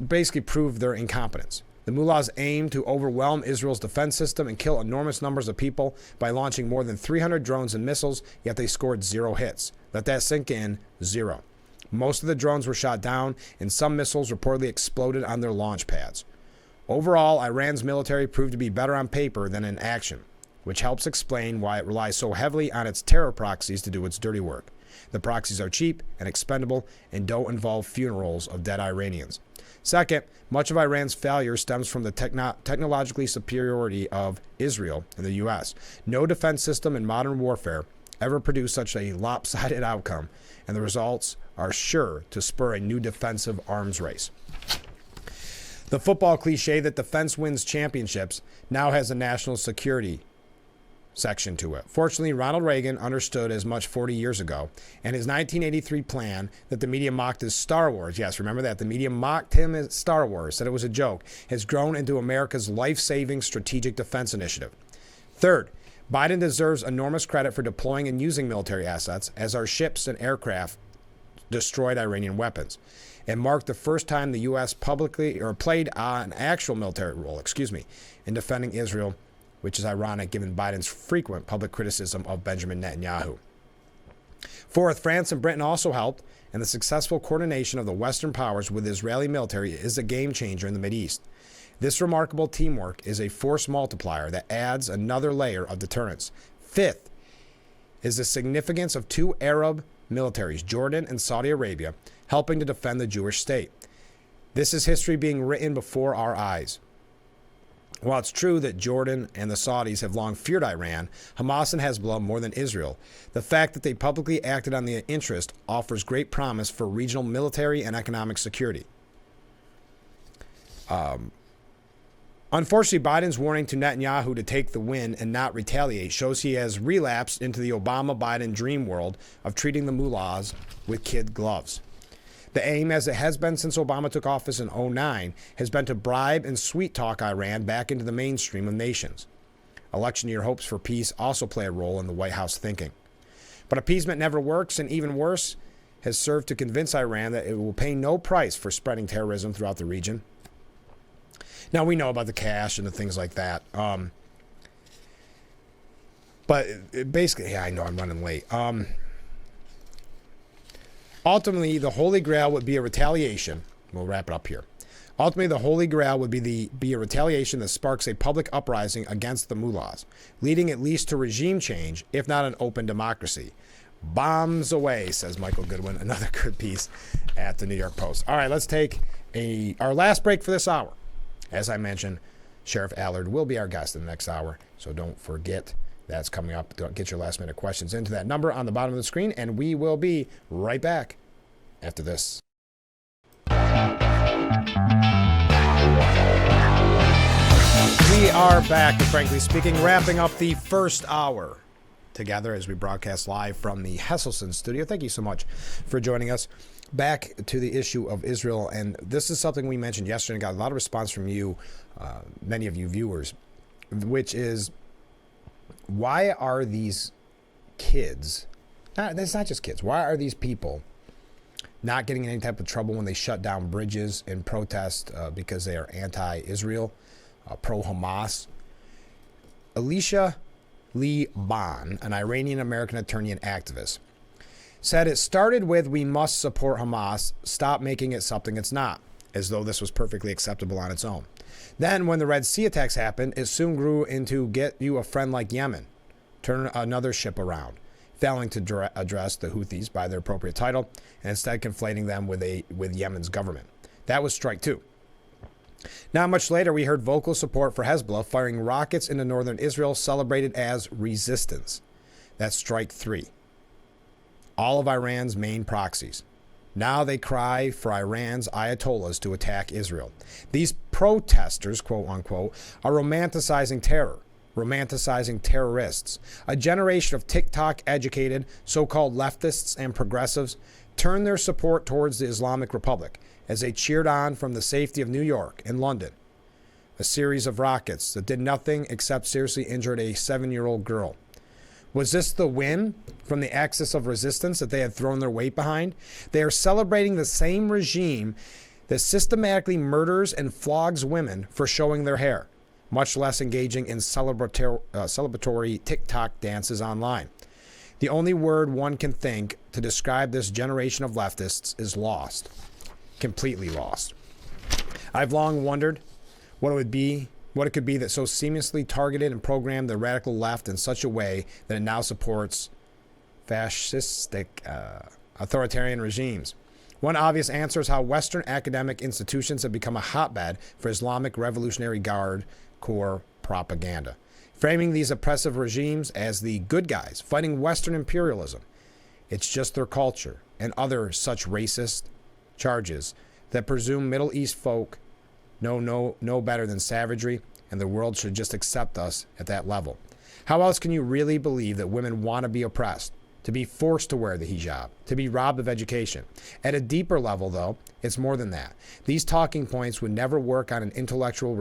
Basically proved their incompetence. The mullahs aimed to overwhelm Israel's defense system and kill enormous numbers of people by launching more than 300 drones and missiles, yet they scored 0 hits. Let that sink in, 0. Most of the drones were shot down, and some missiles reportedly exploded on their launch pads. Overall, Iran's military proved to be better on paper than in action, which helps explain why it relies so heavily on its terror proxies to do its dirty work. The proxies are cheap and expendable and don't involve funerals of dead Iranians. Second, much of Iran's failure stems from the technological superiority of Israel and the U.S. No defense system in modern warfare ever produced such a lopsided outcome, and the results are sure to spur a new defensive arms race. The football cliche that defense wins championships now has a national security section to it. Fortunately, Ronald Reagan understood as much 40 years ago, and his 1983 plan that the media mocked as Star Wars, yes, remember that, the media mocked him as Star Wars, said it was a joke, has grown into America's life-saving strategic defense initiative. Third, Biden deserves enormous credit for deploying and using military assets as our ships and aircraft destroyed Iranian weapons, and marked the first time the U.S. played an actual military role, in defending Israel, which is ironic given Biden's frequent public criticism of Benjamin Netanyahu. Fourth, France and Britain also helped, and the successful coordination of the Western powers with the Israeli military is a game changer in the Mideast. This remarkable teamwork is a force multiplier that adds another layer of deterrence. Fifth is the significance of 2 Arab militaries, Jordan and Saudi Arabia, helping to defend the Jewish state. This is history being written before our eyes. While it's true that Jordan and the Saudis have long feared Iran, Hamas and Hezbollah more than Israel, the fact that they publicly acted on the interest offers great promise for regional military and economic security. Unfortunately, Biden's warning to Netanyahu to take the win and not retaliate shows he has relapsed into the Obama-Biden dream world of treating the mullahs with kid gloves. The aim, as it has been since Obama took office in 2009, has been to bribe and sweet-talk Iran back into the mainstream of nations. Election year hopes for peace also play a role in the White House thinking. But appeasement never works, and even worse, has served to convince Iran that it will pay no price for spreading terrorism throughout the region. Now, we know about the cash and the things like that. But basically, I know I'm running late. Ultimately, the Holy Grail would be a retaliation. We'll wrap it up here. Ultimately, the Holy Grail would be a retaliation that sparks a public uprising against the mullahs, leading at least to regime change, if not an open democracy. Bombs away, says Michael Goodwin. Another good piece at the New York Post. All right, let's take our last break for this hour. As I mentioned, Sheriff Allard will be our guest in the next hour, so don't forget. That's coming up. Get your last-minute questions into that number on the bottom of the screen, and we will be right back after this. We are back, and frankly speaking, wrapping up the first hour together as we broadcast live from the Hesselson studio. Thank you so much for joining us. Back to the issue of Israel, and this is something we mentioned yesterday and got a lot of response from you, many of you viewers, which is, why are these kids, it's not just kids, why are these people not getting in any type of trouble when they shut down bridges in protest because they are anti-Israel, pro-Hamas? Alicia Lee Ban, an Iranian-American attorney and activist, said it started with, we must support Hamas, stop making it something it's not, as though this was perfectly acceptable on its own. Then when the Red Sea attacks happened, it soon grew into get you a friend like Yemen, turn another ship around, failing to address the Houthis by their appropriate title, and instead conflating them with Yemen's government. That was strike two. Not much later, we heard vocal support for Hezbollah firing rockets into northern Israel, celebrated as resistance. That's strike three. All of Iran's main proxies. Now they cry for Iran's Ayatollahs to attack Israel. These protesters, quote unquote, are romanticizing terror. romanticizing terrorists. A generation of TikTok-educated so-called leftists and progressives turned their support towards the Islamic Republic as they cheered on from the safety of New York and London. A series of rockets that did nothing except seriously injured a 7-year-old girl. Was this the win from the axis of resistance that they had thrown their weight behind? They are celebrating the same regime that systematically murders and flogs women for showing their hair, much less engaging in celebratory TikTok dances online. The only word one can think to describe this generation of leftists is lost. Completely lost. I've long wondered what it could be that so seamlessly targeted and programmed the radical left in such a way that it now supports fascistic authoritarian regimes. One obvious answer is how Western academic institutions have become a hotbed for Islamic Revolutionary Guard Corps propaganda, framing these oppressive regimes as the good guys fighting Western imperialism. It's just their culture and other such racist charges that presume Middle East folk know better than savagery, and the world should just accept us at that level. How else can you really believe that women want to be oppressed, to be forced to wear the hijab, to be robbed of education? At a deeper level, though, it's more than that. These talking points would never work on an intellectual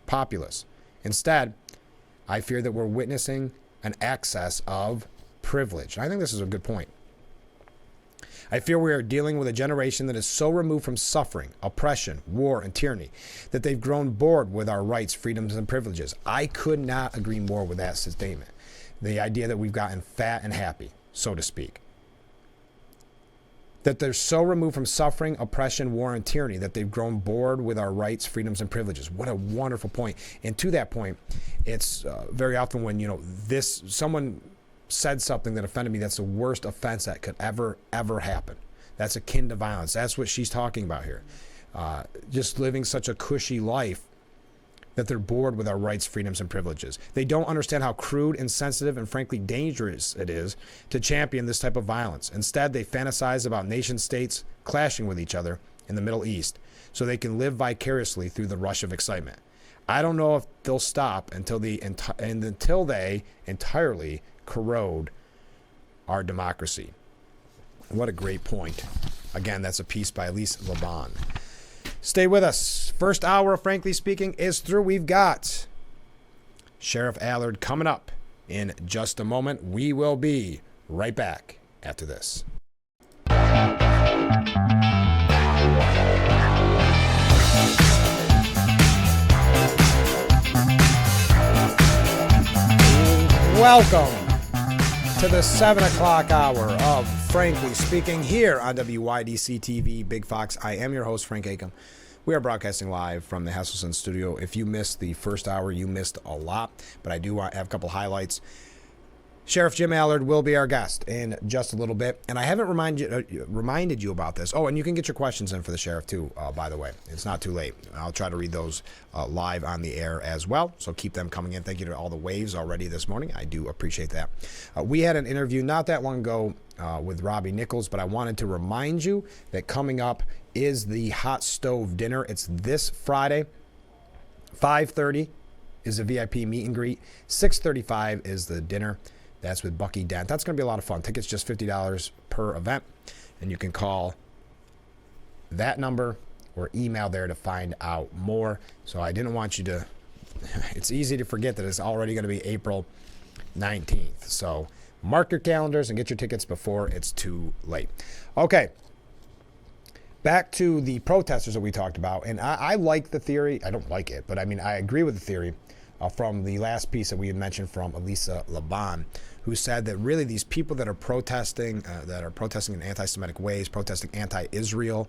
populace. Instead, I fear that we're witnessing an excess of privilege. I think this is a good point. I fear we are dealing with a generation that is so removed from suffering, oppression, war, and tyranny that they've grown bored with our rights, freedoms, and privileges. I could not agree more with that statement. The idea that we've gotten fat and happy, so to speak. That they're so removed from suffering, oppression, war, and tyranny that they've grown bored with our rights, freedoms, and privileges. What a wonderful point. And to that point, it's very often when, someone said something that offended me, that's the worst offense that could ever happen. That's akin to violence. That's what she's talking about here. Just living such a cushy life that they're bored with our rights, freedoms, and privileges. They don't understand how crude, insensitive, and frankly dangerous it is to champion this type of violence. Instead, they fantasize about nation states clashing with each other in the Middle East so they can live vicariously through the rush of excitement. I don't know if they'll stop until they entirely corrode our democracy. What a great point. Again, that's a piece by Elise Laban. Stay with us. First hour of Frankly Speaking is through. We've got Sheriff Allard coming up in just a moment. We will be right back after this. Welcome to the 7 o'clock hour of Frankly Speaking here on WYDC TV Big Fox. I am your host, Frank Acomb. We are broadcasting live from the Hesselson studio. If you missed the first hour, you missed a lot, but I do have a couple highlights. Sheriff Jim Allard will be our guest in just a little bit, and I haven't reminded you about this. Oh, and you can get your questions in for the sheriff too, by the way. It's not too late. I'll try to read those live on the air as well, so keep them coming in. Thank you to all the waves already this morning. I do appreciate that. We had an interview not that long ago with Robbie Nichols, but I wanted to remind you that coming up is the hot stove dinner. It's this Friday, 5:30 is a VIP meet and greet. 6:35 is the dinner. That's with Bucky Dent. That's going to be a lot of fun. Tickets just $50 per event, and you can call that number or email there to find out more. So I didn't want you to, it's easy to forget that it's already going to be April 19th. So mark your calendars and get your tickets before it's too late. Okay. Back to the protesters that we talked about. And I like the theory. I don't like it, but I mean, I agree with the theory from the last piece that we had mentioned from Elisa Laban, who said that really these people that are protesting in anti-Semitic ways, protesting anti-Israel,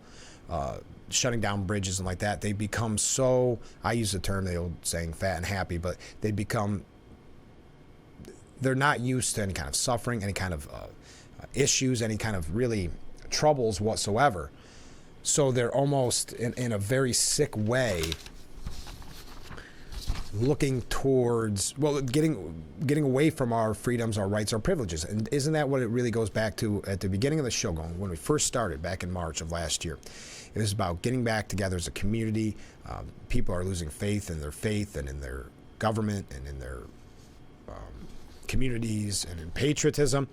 shutting down bridges and like that, they become so, I use the term, the old saying, fat and happy, but they're not used to any kind of suffering, any kind of issues, any kind of really troubles whatsoever. So they're almost in a very sick way looking towards, well, getting away from our freedoms, our rights, our privileges. And isn't that what it really goes back to at the beginning of the show, going when we first started back in March of last year? It was about getting back together as a community. People are losing faith in their faith and in their government and in their communities and in patriotism.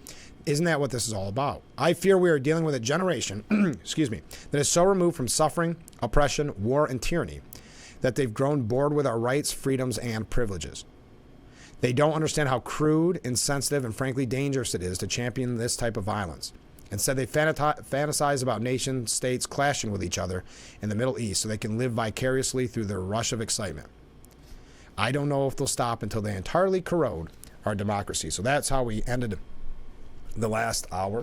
Isn't that what this is all about? I fear we are dealing with a generation, that is so removed from suffering, oppression, war, and tyranny that they've grown bored with our rights, freedoms, and privileges. They don't understand how crude, insensitive, and frankly dangerous it is to champion this type of violence. Instead, they fantasize about nation states clashing with each other in the Middle East so they can live vicariously through their rush of excitement. I don't know if they'll stop until they entirely corrode our democracy. So that's how we ended the last hour.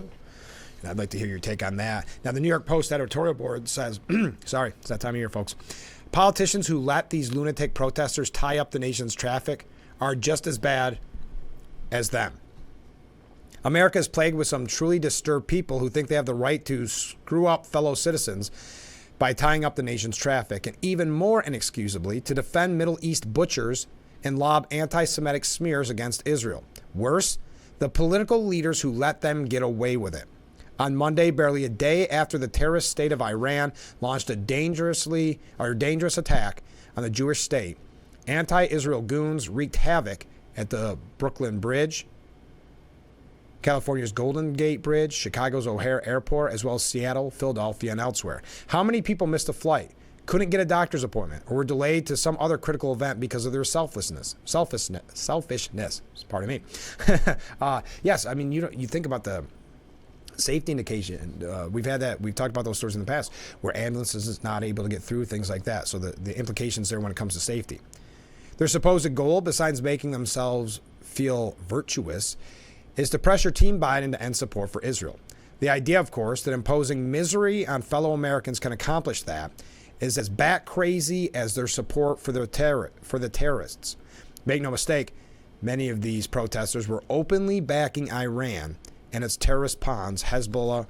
And I'd like to hear your take on that. Now, the New York Post editorial board says, sorry, it's that time of year, folks. Politicians who let these lunatic protesters tie up the nation's traffic are just as bad as them. America is plagued with some truly disturbed people who think they have the right to screw up fellow citizens by tying up the nation's traffic, and even more inexcusably, to defend Middle East butchers and lob anti-Semitic smears against Israel. Worse, the political leaders who let them get away with it. On Monday, barely a day after the terrorist state of Iran launched a dangerous attack on the Jewish state, anti-Israel goons wreaked havoc at the Brooklyn Bridge, California's Golden Gate Bridge, Chicago's O'Hare Airport, as well as Seattle, Philadelphia, and elsewhere. How many people missed a flight, couldn't get a doctor's appointment, or were delayed to some other critical event because of their selfishness? Pardon me. Yes, I mean, you think about the safety indication. We've talked about those stories in the past where ambulances is not able to get through, things like that. So the implications there when it comes to safety. Their supposed goal, besides making themselves feel virtuous, is to pressure Team Biden to end support for Israel. The idea, of course, that imposing misery on fellow Americans can accomplish that is as bat crazy as their support for the terrorists. Make no mistake, many of these protesters were openly backing Iran and its terrorist pawns, Hezbollah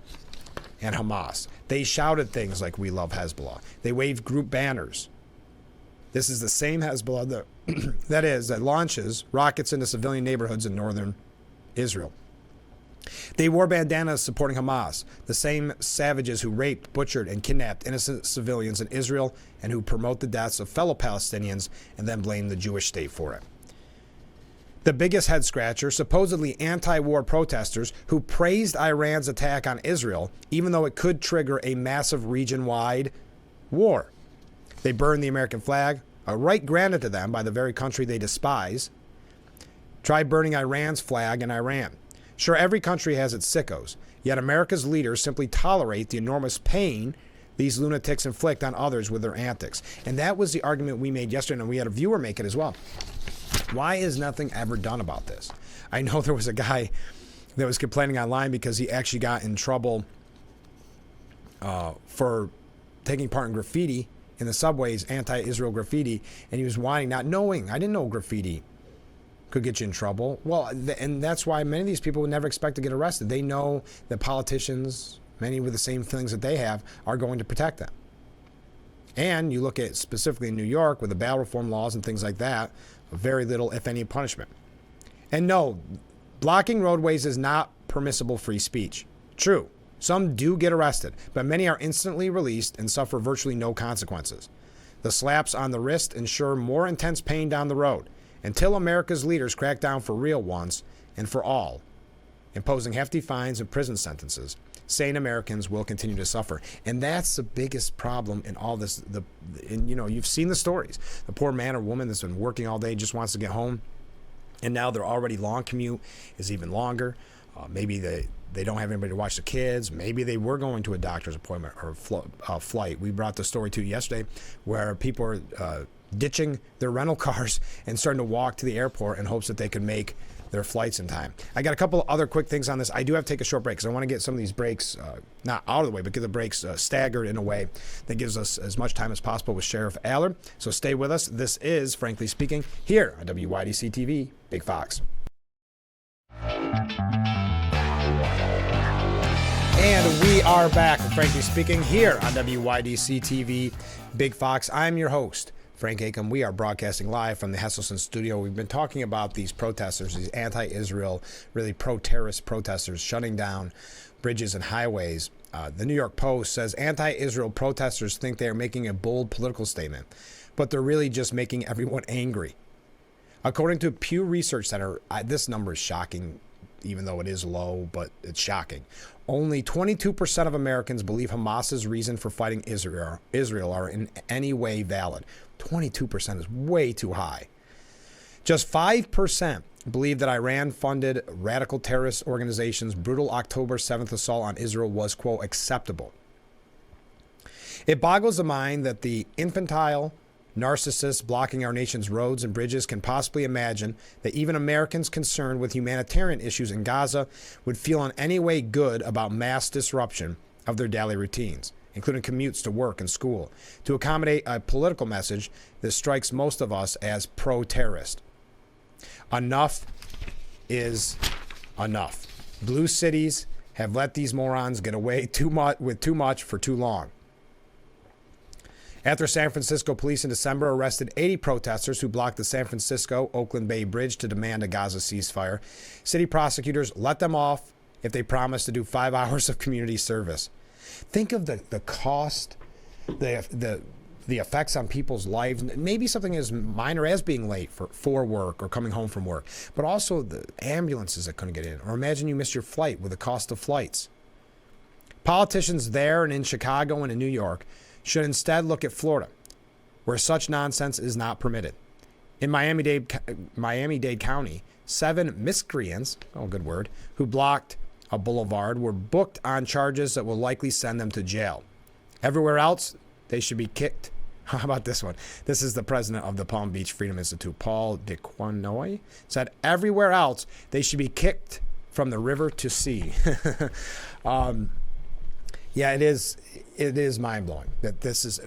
and Hamas. They shouted things like, "We love Hezbollah." They waved group banners. This is the same Hezbollah that launches rockets into civilian neighborhoods in northern Israel. They wore bandanas supporting Hamas, the same savages who raped, butchered, and kidnapped innocent civilians in Israel and who promote the deaths of fellow Palestinians and then blame the Jewish state for it. The biggest head scratcher, supposedly anti-war protesters who praised Iran's attack on Israel, even though it could trigger a massive region-wide war. They burned the American flag, a right granted to them by the very country they despise. Try burning Iran's flag in Iran. Sure, every country has its sickos, yet America's leaders simply tolerate the enormous pain these lunatics inflict on others with their antics. And that was the argument we made yesterday, and we had a viewer make it as well. Why is nothing ever done about this? I know there was a guy that was complaining online because he actually got in trouble for taking part in graffiti in the subways, anti-Israel graffiti, and he was whining, not knowing. I didn't know graffiti could get you in trouble. Well, and that's why many of these people would never expect to get arrested. They know that politicians, many with the same feelings that they have, are going to protect them. And you look at specifically in New York with the bail reform laws and things like that, very little, if any, punishment. And no, blocking roadways is not permissible free speech. True, some do get arrested, but many are instantly released and suffer virtually no consequences. The slaps on the wrist ensure more intense pain down the road, until America's leaders crack down for real once and for all, imposing hefty fines and prison sentences. Sane Americans will continue to suffer. And that's the biggest problem in all this. You've seen the stories. The poor man or woman that's been working all day just wants to get home, and now their already long commute is even longer. Maybe they don't have anybody to watch the kids. Maybe they were going to a doctor's appointment or flight. We brought the story to you yesterday where people are ditching their rental cars and starting to walk to the airport in hopes that they can make their flights in time. I got a couple of other quick things on this. I do have to take a short break because I want to get some of these breaks not out of the way, but get the breaks staggered in a way that gives us as much time as possible with Sheriff Allard. So stay with us. This is Frankly Speaking here on WYDC TV, Big Fox. And we are back, Frankly Speaking, here on WYDC TV, Big Fox. I'm your host, Frank Acomb. We are broadcasting live from the Hesselson studio. We've been talking about these protesters, these anti-Israel, really pro-terrorist protesters shutting down bridges and highways. The New York Post says anti-Israel protesters think they are making a bold political statement, but they're really just making everyone angry. According to Pew Research Center, this number is shocking, even though it is low, but it's shocking. Only 22% of Americans believe Hamas's reason for fighting Israel are in any way valid. 22% is way too high. Just 5% believe that Iran-funded radical terrorist organization's brutal October 7th assault on Israel was, quote, acceptable. It boggles the mind that the infantile narcissists blocking our nation's roads and bridges can possibly imagine that even Americans concerned with humanitarian issues in Gaza would feel in any way good about mass disruption of their daily routines, including commutes to work and school, to accommodate a political message that strikes most of us as pro-terrorist. Enough is enough. Blue cities have let these morons get away with too much for too long. After San Francisco police in December arrested 80 protesters who blocked the San Francisco-Oakland Bay Bridge to demand a Gaza ceasefire, city prosecutors let them off if they promised to do 5 hours of community service. Think of the cost, the effects on people's lives. Maybe something as minor as being late for work or coming home from work, but also the ambulances that couldn't get in. Or imagine you missed your flight with the cost of flights. Politicians there and in Chicago and in New York should instead look at Florida, where such nonsense is not permitted. In Miami-Dade County, 7 miscreants, good word, who blocked a boulevard were booked on charges that will likely send them to jail. Everywhere else, they should be kicked. How about this one? This is the president of the Palm Beach Freedom Institute, Paul DeQuanoy, said everywhere else, they should be kicked from the river to sea. Yeah, it is mind-blowing that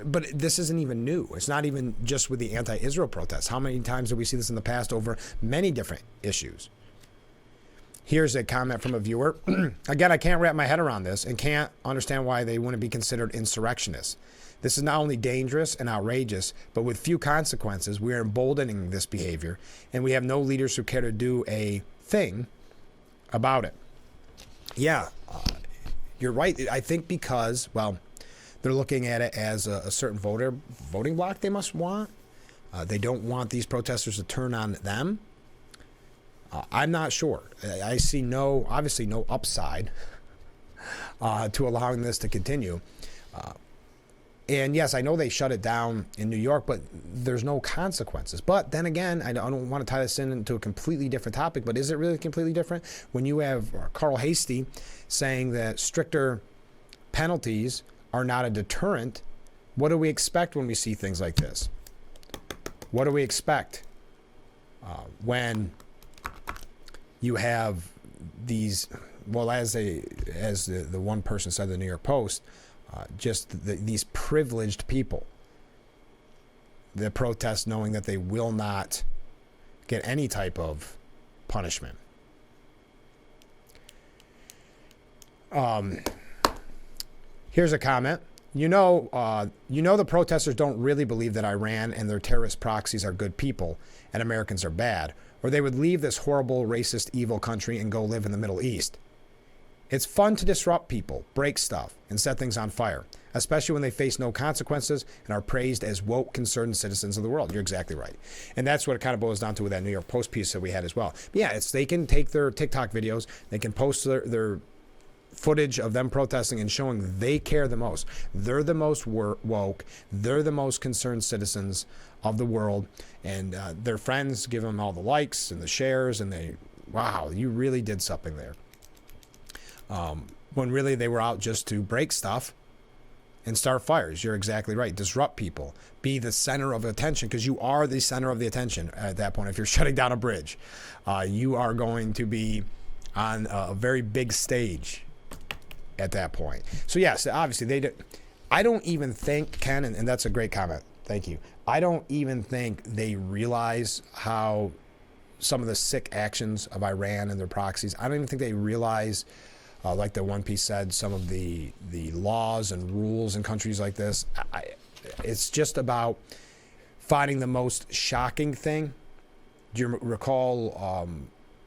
but this isn't even new. It's not even just with the anti-Israel protests. How many times have we seen this in the past over many different issues? Here's a comment from a viewer. Again, I can't wrap my head around this and can't understand why they wouldn't be considered insurrectionists. This is not only dangerous and outrageous, but with few consequences, we are emboldening this behavior, and we have no leaders who care to do a thing about it. Yeah, you're right. I think because, they're looking at it as a certain voting bloc they must want. They don't want these protesters to turn on them. I'm not sure. I see obviously no upside to allowing this to continue. And yes, I know they shut it down in New York, but there's no consequences. But then again, I don't want to tie this into a completely different topic, but is it really completely different when you have Carl Hastie saying that stricter penalties are not a deterrent? What do we expect when we see things like this? What do we expect when you have these, as the one person said in the New York Post, these privileged people that protest knowing that they will not get any type of punishment. Here's a comment. You know the protesters don't really believe that Iran and their terrorist proxies are good people and Americans are bad, or they would leave this horrible, racist, evil country and go live in the Middle East. It's fun to disrupt people, break stuff, and set things on fire, especially when they face no consequences and are praised as woke, concerned citizens of the world. You're exactly right. And that's what it kind of boils down to with that New York Post piece that we had as well. But yeah, they can take their TikTok videos, they can post their footage of them protesting and showing they care the most. They're the most woke. They're the most concerned citizens of the world. And their friends give them all the likes and the shares, and wow, you really did something there. When really they were out just to break stuff and start fires. You're exactly right. Disrupt people. Be the center of attention, because you are the center of the attention at that point. If you're shutting down a bridge, you are going to be on a very big stage at that point. So yes, obviously I don't even think, Ken, and that's a great comment. Thank you. I don't even think they realize how some of the sick actions of Iran and their proxies, I don't even think they realize, like the One Piece said, some of the laws and rules in countries like this. It's just about finding the most shocking thing. Do you recall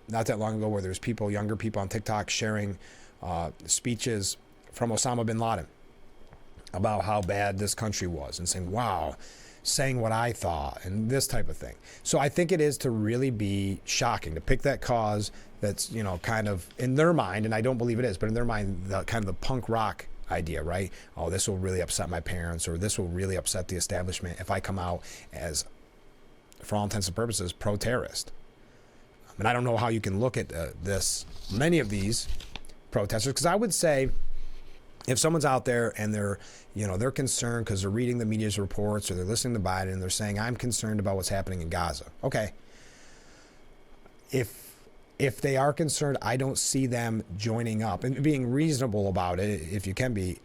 not that long ago where there's younger people on TikTok sharing speeches from Osama bin Laden about how bad this country was and saying, wow, saying what I thought and this type of thing. So I think it is to really be shocking to pick that cause that's, you know, kind of in their mind, and I don't believe it is, but in their mind, the kind of the punk rock idea, right? Oh, this will really upset my parents, or this will really upset the establishment if I come out as, for all intents and purposes, pro-terrorist. And I don't know how you can look at many of these protesters, because I would say if someone's out there and they're, you know, they're concerned because they're reading the media's reports or they're listening to Biden and they're saying, I'm concerned about what's happening in Gaza. Okay. If they are concerned, I don't see them joining up and being reasonable about it, if you can be,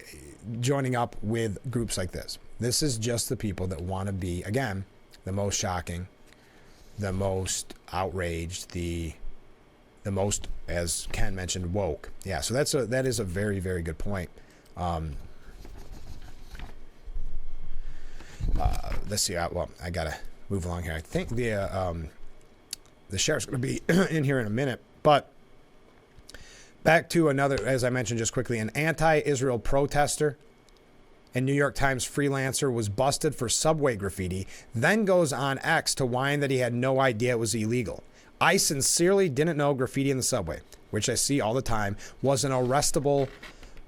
joining up with groups like this. This is just the people that want to be, again, the most shocking, the most outraged, the most, as Ken mentioned, woke. Yeah, so that is a very, very good point. Let's see. Well, I gotta move along here. I think the sheriff's going to be in here in a minute, but back to another, as I mentioned just quickly, an anti-Israel protester and New York Times freelancer was busted for subway graffiti, then goes on X to whine that he had no idea it was illegal. I sincerely didn't know graffiti in the subway, which I see all the time, was an arrestable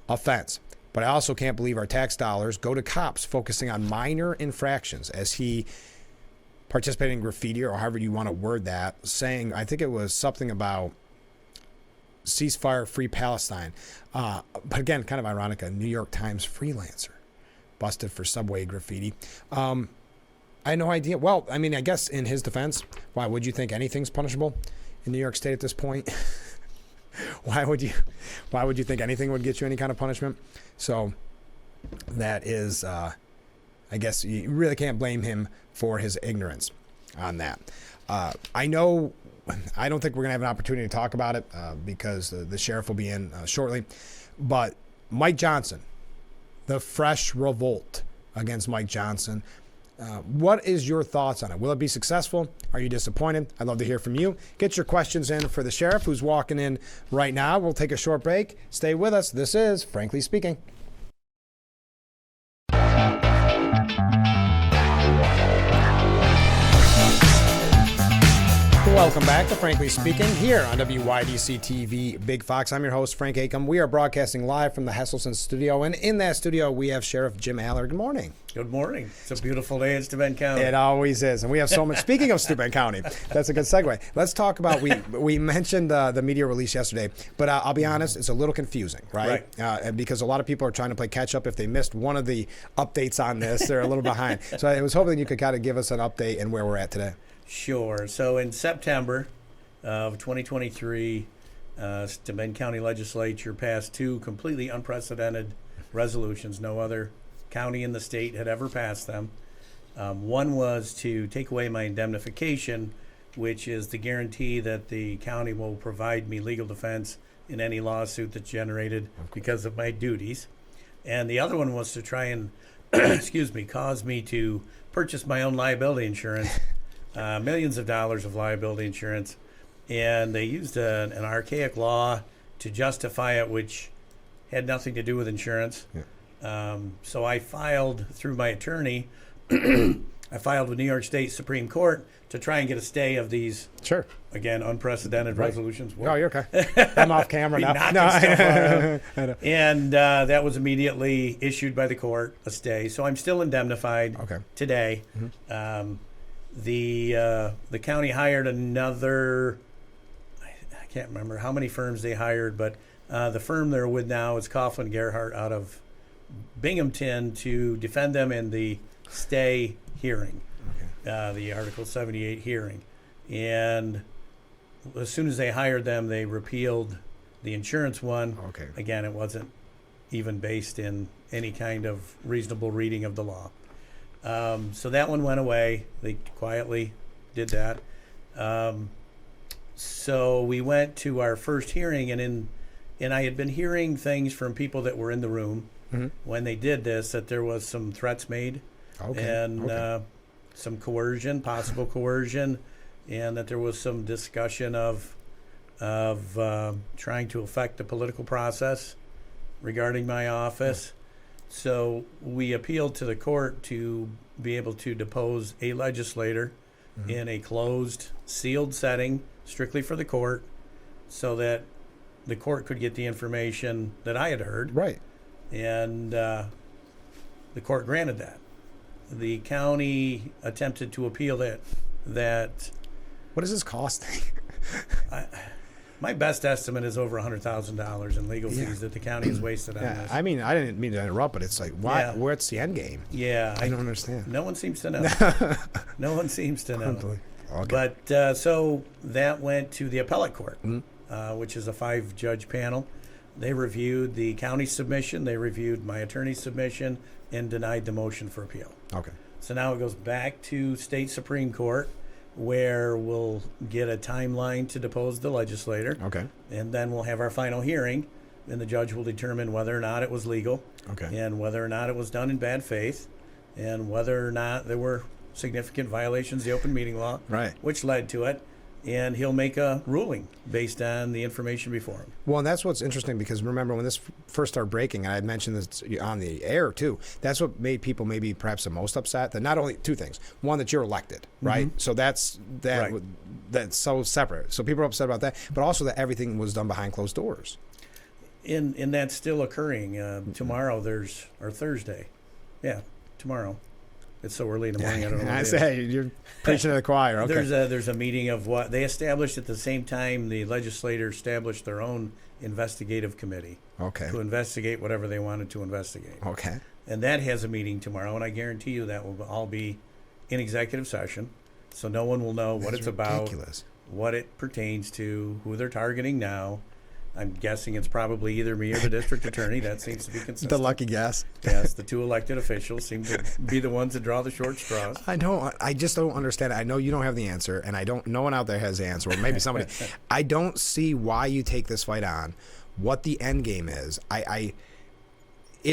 offense. But I also can't believe our tax dollars go to cops focusing on minor infractions, as he participated in graffiti, or however you want to word that, saying, I think it was something about ceasefire, free Palestine. But again, kind of ironic, a New York Times freelancer busted for subway graffiti. I had no idea. Well, I mean, I guess in his defense, why would you think anything's punishable in New York State at this point? Why would you think anything would get you any kind of punishment? So that is, I guess you really can't blame him for his ignorance on that. I don't think we're going to have an opportunity to talk about it because the sheriff will be in shortly. But Mike Johnson, the fresh revolt against Mike Johnson. What is your thoughts on it? Will it be successful? Are you disappointed? I'd love to hear from you. Get your questions in for the sheriff who's walking in right now. We'll take a short break. Stay with us. This is Frankly Speaking. Welcome back to Frankly Speaking here on WYDC TV Big Fox. I'm your host, Frank Acomb. We are broadcasting live from the Hesselson studio, and in that studio we have Sheriff Jim Allard. Good morning. Good morning. It's a beautiful day in Steuben County. It always is, and we have so much. Speaking of Steuben County, that's a good segue. Let's talk about, we mentioned the media release yesterday, but I'll be honest, it's a little confusing, right? Because a lot of people are trying to play catch up. If they missed one of the updates on this, they're a little behind. So I was hoping you could kind of give us an update and where we're at today. Sure. So in September of 2023, Steuben County Legislature passed two completely unprecedented resolutions. No other county in the state had ever passed them. One was to take away my indemnification, which is the guarantee that the county will provide me legal defense in any lawsuit that's generated because of my duties. And the other one was to try and, cause me to purchase my own liability insurance. Millions of dollars of liability insurance, and they used an archaic law to justify it, which had nothing to do with insurance. Yeah. So I filed through my attorney. I filed with New York State Supreme Court to try and get a stay of these. Sure. Again, unprecedented resolutions. Oh, you're okay. I'm off camera now. No, I know. And that was immediately issued by the court, a stay. So I'm still indemnified today. Mm-hmm. The county hired another, I can't remember how many firms they hired, but the firm they're with now is Coughlin Gerhardt out of Binghamton to defend them in the stay hearing, the Article 78 hearing. And as soon as they hired them, they repealed the insurance one. Again, it wasn't even based in any kind of reasonable reading of the law. So that one went away. They quietly did that. So we went to our first hearing, and I had been hearing things from people that were in the room when they did this, that there was some threats made and some coercion, possible coercion, and that there was some discussion of trying to affect the political process regarding my office. So we appealed to the court to be able to depose a legislator in a closed, sealed setting, strictly for the court, so that the court could get the information that I had heard. Right. And the court granted that. The county attempted to appeal that. What is this costing? My best estimate is over $100,000 in legal fees that the county has wasted on this. I mean, I didn't mean to interrupt, but it's like, why? Yeah. What's the end game? Yeah, I don't understand. No one seems to know. No one seems to know. Okay. But so that went to the appellate court, which is a 5-judge panel. They reviewed the county submission, they reviewed my attorney's submission, and denied the motion for appeal. Okay. So now it goes back to state Supreme Court, where we'll get a timeline to depose the legislator. Okay. And then we'll have our final hearing, and the judge will determine whether or not it was legal, Okay. and whether or not it was done in bad faith, and whether or not there were significant violations of the open meeting law, Right. which led to it. And he'll make a ruling based on the information before him. Well, and that's what's interesting, because remember when this first started breaking, and I had mentioned this on the air too, that's what made people maybe perhaps the most upset. That not only two things: one, that you're elected, right? So that's so separate. So people are upset about that, but also that everything was done behind closed doors. And that's still occurring. Tomorrow or Thursday. Yeah, tomorrow. It's so early in the morning. I don't know. I say you're preaching to the choir. Okay. There's a meeting of what they established at the same time. The legislators established their own investigative committee to investigate whatever they wanted to investigate. Okay. And that has a meeting tomorrow, and I guarantee you that will all be in executive session, so no one will know what it's ridiculous. About, what it pertains to, who they're targeting now. I'm guessing it's probably either me or the district attorney. That seems to be consistent. The lucky guess. Yes, the two elected officials seem to be the ones that draw the short straws. I just don't understand it. I know you don't have the answer, and no one out there has the answer, or maybe somebody. I don't see why you take this fight on, what the end game is. It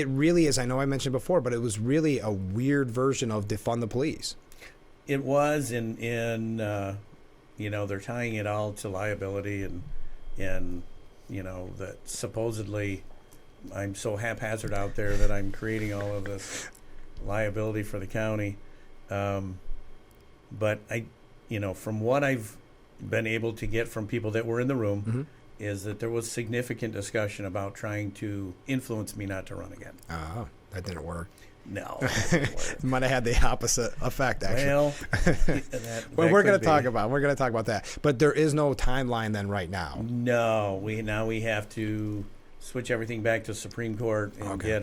really is. I know I mentioned before, but it was really a weird version of defund the police. It was, they're tying it all to liability and that supposedly I'm so haphazard out there that I'm creating all of this liability for the county. But from what I've been able to get from people that were in the room, is that there was significant discussion about trying to influence me not to run again. Oh, that didn't work. No, that didn't work. Might have had the opposite effect, actually. Well, we're going to talk about that. But there is no timeline then right now. No, we have to switch everything back to Supreme Court and get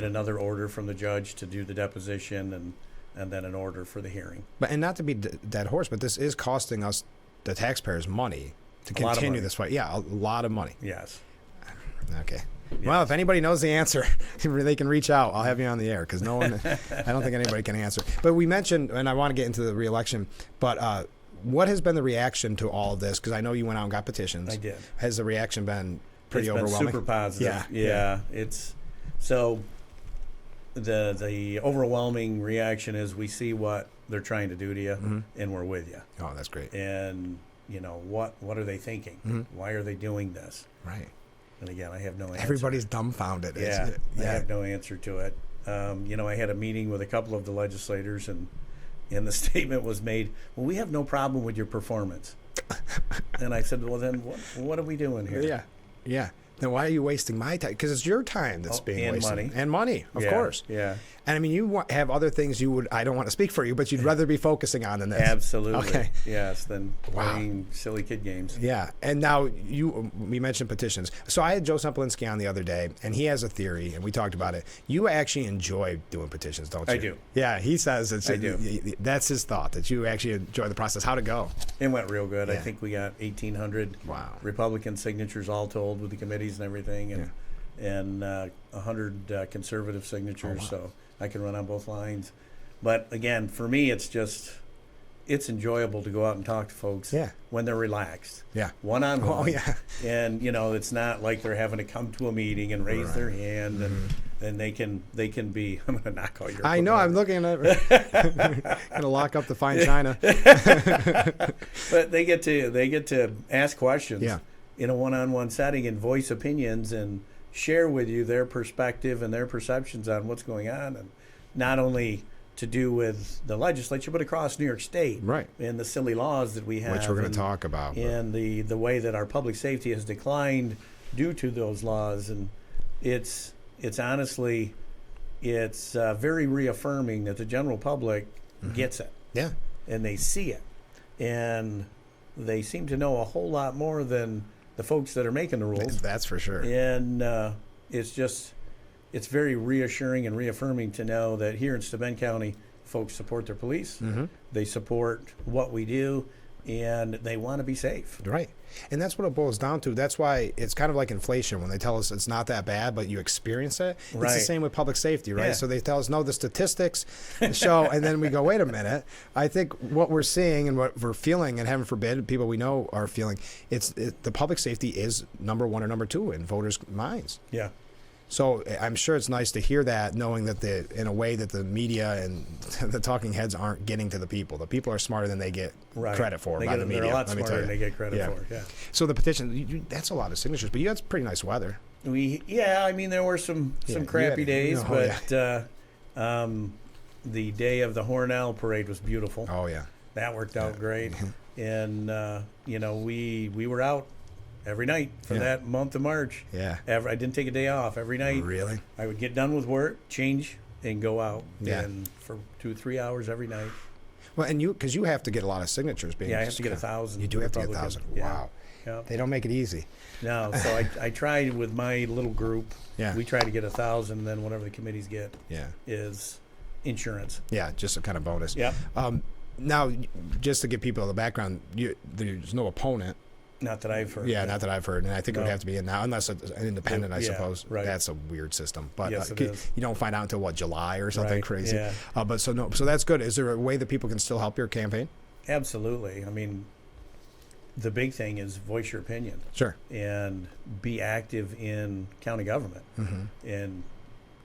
another order from the judge to do the deposition and then an order for the hearing. And not to be dead horse, but this is costing us, the taxpayers, money to continue this fight. Yeah, a lot of money. Yes. Okay. Yes. Well, if anybody knows the answer, they can reach out. I'll have you on the air, because no one, I don't think anybody can answer. But we mentioned, and I want to get into the re-election, but what has been the reaction to all of this? Because I know you went out and got petitions. I did. Has the reaction been pretty overwhelming? overwhelming? Super positive. Yeah. It's so the overwhelming reaction is we see what they're trying to do to you, and we're with you. Oh, that's great. And what are they thinking? Why are they doing this? Right. And again, I have no answer. Everybody's dumbfounded. Yeah, I have no answer to it. I had a meeting with a couple of the legislators, and the statement was made, well, we have no problem with your performance. And I said, well, then what are we doing here? Yeah. Then why are you wasting my time? Because it's your time that's being wasted. And money, of course. Yeah. And I mean, you have other things I don't want to speak for you, but you'd rather be focusing on than this. Absolutely. Okay. Yes, than playing silly kid games. Yeah. And now we mentioned petitions. So I had Joe Sempolinski on the other day, and he has a theory, and we talked about it. You actually enjoy doing petitions, don't you? I do. Yeah, he says I do. That's his thought, that you actually enjoy the process. How'd it go? It went real good. Yeah. I think we got 1,800 Republican signatures all told with the committees and everything, and 100 conservative signatures. Oh, wow. So I can run on both lines. But again, for me, it's enjoyable to go out and talk to folks when they're relaxed. Yeah. One-on-one. Oh, yeah. And, it's not like they're having to come to a meeting and raise their hand, and they can be, I'm going to knock all your I know, I'm looking at it. Going to lock up the fine china. But they get to ask questions. Yeah. In a one-on-one setting and voice opinions, and share with you their perspective and their perceptions on what's going on, and not only to do with the legislature, but across New York State, Right. and the silly laws that we have, Which we're going to talk about. and the way that our public safety has declined due to those laws. And it's honestly, it's very reaffirming that the general public gets it, Yeah. and they see it, and they seem to know a whole lot more than the folks that are making the rules. That's for sure. And it's very reassuring and reaffirming to know that here in Steuben County, folks support their police. Mm-hmm. They support what we do, and they want to be safe. Right. And that's what it boils down to. That's why it's kind of like inflation. When they tell us it's not that bad, but you experience it, it's the Right. same with public safety, right? Yeah. So they tell us, no, the statistics show, and then we go, wait a minute. I think what we're seeing and what we're feeling, and heaven forbid, people we know are feeling, the public safety is number one or number two in voters' minds. Yeah. So I'm sure it's nice to hear that, knowing that in a way that the media and the talking heads aren't getting to the people. The people are smarter than they get Right. credit for by the media. They're a lot let me smarter tell than you. they get credit Yeah. for. Yeah. So the petition, that's a lot of signatures, but you had pretty nice weather. I mean, there were some you crappy had- days, oh, but the day of the Hornell parade was beautiful. Oh, yeah. That worked out great. And, we were out every night for Yeah. that month of March. Yeah. I didn't take a day off. Every night Really? I would get done with work, change, and go out. Yeah. And for 2-3 hours every night. Well, and because you have to get a lot of signatures. Being Yeah, I have to get 1,000. You do have to get Republican. 1,000. Wow. Yeah. They don't make it easy. No, so I tried with my little group. Yeah. We try to get 1,000, and then whatever the committees get Yeah. is insurance. Yeah, just a kind of bonus. Yep. Now, just to give people the background, there's no opponent. Not that I've heard. Yeah, not that I've heard, and I think it would No. have to be in now, unless it's an independent, I Yeah, suppose. right. That's a weird system, but Yes, it you is. don't find out until what, July or something Right, crazy. yeah. So that's good. Is there a way that people can still help your campaign? Absolutely. I mean, the big thing is voice your opinion Sure. and be active in county government, and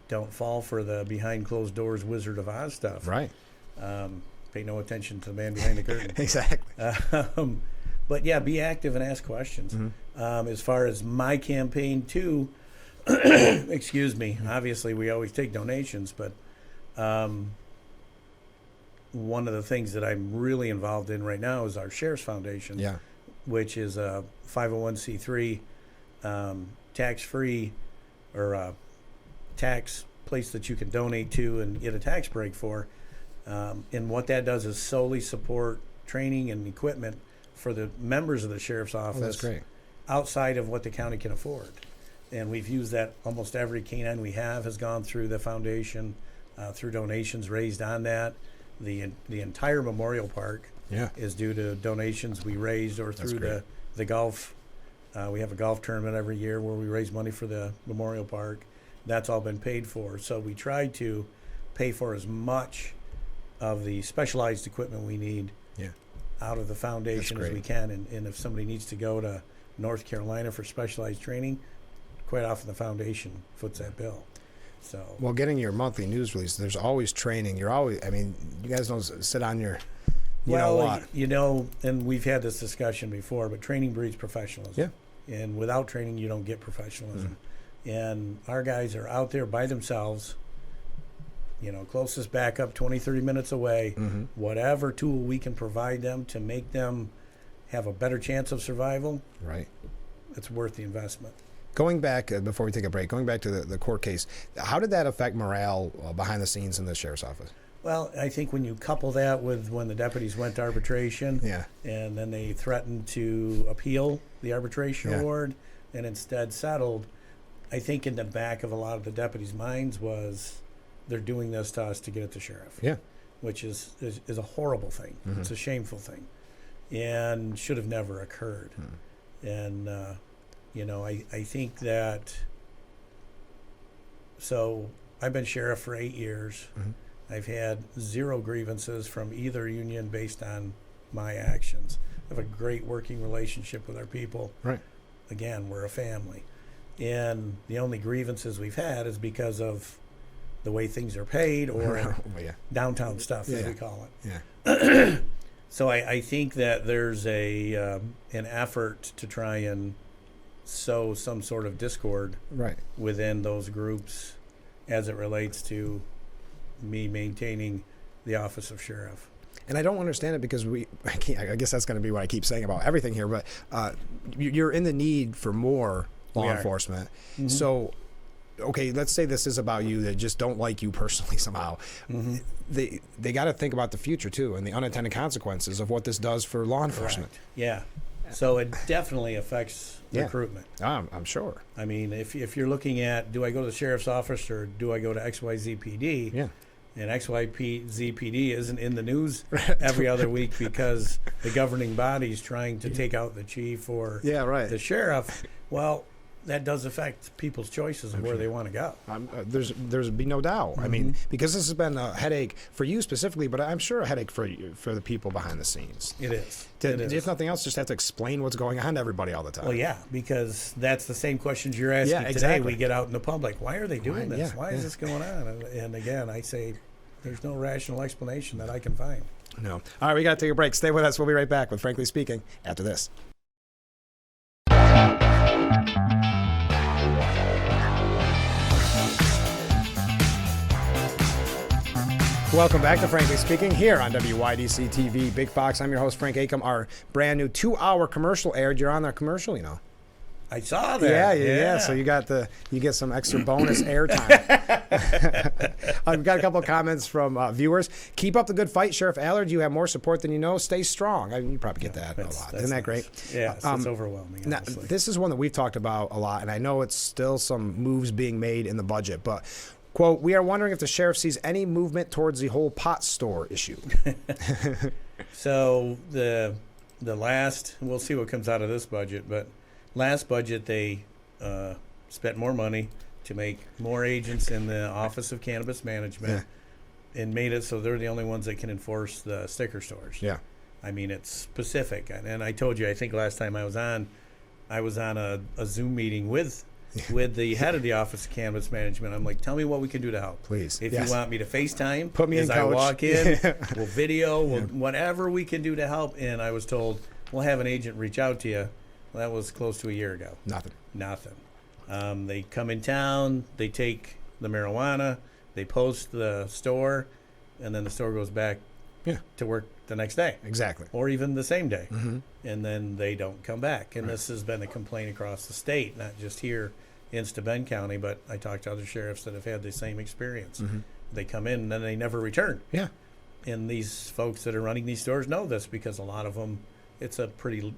don't fall for the behind closed doors Wizard of Oz stuff. Right. Pay no attention to the man behind the curtain. Exactly. But yeah, be active and ask questions. As far as my campaign too, excuse me, obviously we always take donations, but one of the things that I'm really involved in right now is our Sheriff's Foundation, Yeah. which is a 501c3 tax-free or a tax place that you can donate to and get a tax break for. And what that does is solely support training and equipment for the members of the sheriff's office. Oh, that's great. Outside of what the county can afford. And we've used that. Almost every canine we have has gone through the foundation, through donations raised on that. The entire memorial park Yeah. is due to donations we raised, or through great. the golf. We have a golf tournament every year where we raise money for the memorial park. That's all been paid for. So we try to pay for as much of the specialized equipment we need Yeah. out of the foundation as great. we can. And if somebody needs to go to North Carolina for specialized training, quite often the foundation foots that bill. So Well, getting your monthly news release, there's always training. You're always, I mean, you guys don't sit on your, and we've had this discussion before, but training breeds professionalism. Yeah. And without training, you don't get professionalism. And our guys are out there by themselves, closest backup 20, 30 minutes away, whatever tool we can provide them to make them have a better chance of survival, Right. it's worth the investment. Going back, before we take a break, going back to the court case, how did that affect morale behind the scenes in the sheriff's office? Well, I think when you couple that with when the deputies went to arbitration, Yeah. and then they threatened to appeal the arbitration Yeah. award and instead settled, I think in the back of a lot of the deputies' minds was they're doing this to us to get at the sheriff, Yeah. which is a horrible thing. It's a shameful thing and should have never occurred. And, I think that, so I've been sheriff for 8 years. I've had 0 grievances from either union based on my actions. I have a great working relationship with our people. Right. Again, we're a family. And the only grievances we've had is because of the way things are paid or Well, yeah. downtown stuff, as Yeah. we call it. Yeah. So I think that there's an effort to try and sow some sort of discord Right. within those groups as it relates to me maintaining the office of sheriff. And I don't understand it because I guess that's going to be what I keep saying about everything here, but you're in the need for more law enforcement. Mm-hmm. So, okay, let's say this is about you that just don't like you personally somehow. Mm-hmm. They got to think about the future too and the unintended consequences of what this does for law enforcement. Correct. Yeah. So it definitely affects recruitment. I'm sure. I mean, if you're looking at, do I go to the sheriff's office or do I go to XYZ PD? Yeah. And XYZ PD isn't in the news every other week because the governing body's trying to take out the chief or the sheriff. Well, that does affect people's choices of where they want to go. There's be no doubt. Mm-hmm. I mean, because this has been a headache for you specifically, but I'm sure a headache for the people behind the scenes. It is. If nothing else, just have to explain what's going on to everybody all the time. Well, yeah, because that's the same questions you're asking today. We get out in the public. Why are they doing this? Why is this going on? And again, I say there's no rational explanation that I can find. No. All right, we got to take a break. Stay with us. We'll be right back with Frankly Speaking after this. Welcome back to Frankly Speaking here on WYDC TV Big Fox. I'm your host, Frank Acomb. Our brand new 2-hour commercial aired. You're on our commercial, you know. I saw that. Yeah. So you get some extra bonus airtime. I've got a couple of comments from viewers. Keep up the good fight, Sheriff Allard. You have more support than you know. Stay strong. You probably get that a lot. Isn't that great? Yeah, it's overwhelming. Now, this is one that we've talked about a lot, and I know it's still some moves being made in the budget, but quote, we are wondering if the sheriff sees any movement towards the whole pot store issue. So the last, we'll see what comes out of this budget, but last budget they spent more money to make more agents in the Office of Cannabis Management and made it so they're the only ones that can enforce the sticker stores. Yeah. I mean, it's specific. And I told you, I think last time I was on a Zoom meeting with the head of the Office of Cannabis Management. I'm like, tell me what we can do to help. Please. If you want me to FaceTime, put me as in I coach. walk in, we'll video, whatever we can do to help. And I was told, we'll have an agent reach out to you. Well, that was close to a year ago. Nothing. They come in town, they take the marijuana, they post the store, and then the store goes back to work the next day. Exactly. Or even the same day. Mm-hmm. And then they don't come back. And this has been a complaint across the state, not just here in Steuben County, but I talked to other sheriffs that have had the same experience. Mm-hmm. They come in and then they never return. Yeah. And these folks that are running these stores know this because a lot of them, it's a pretty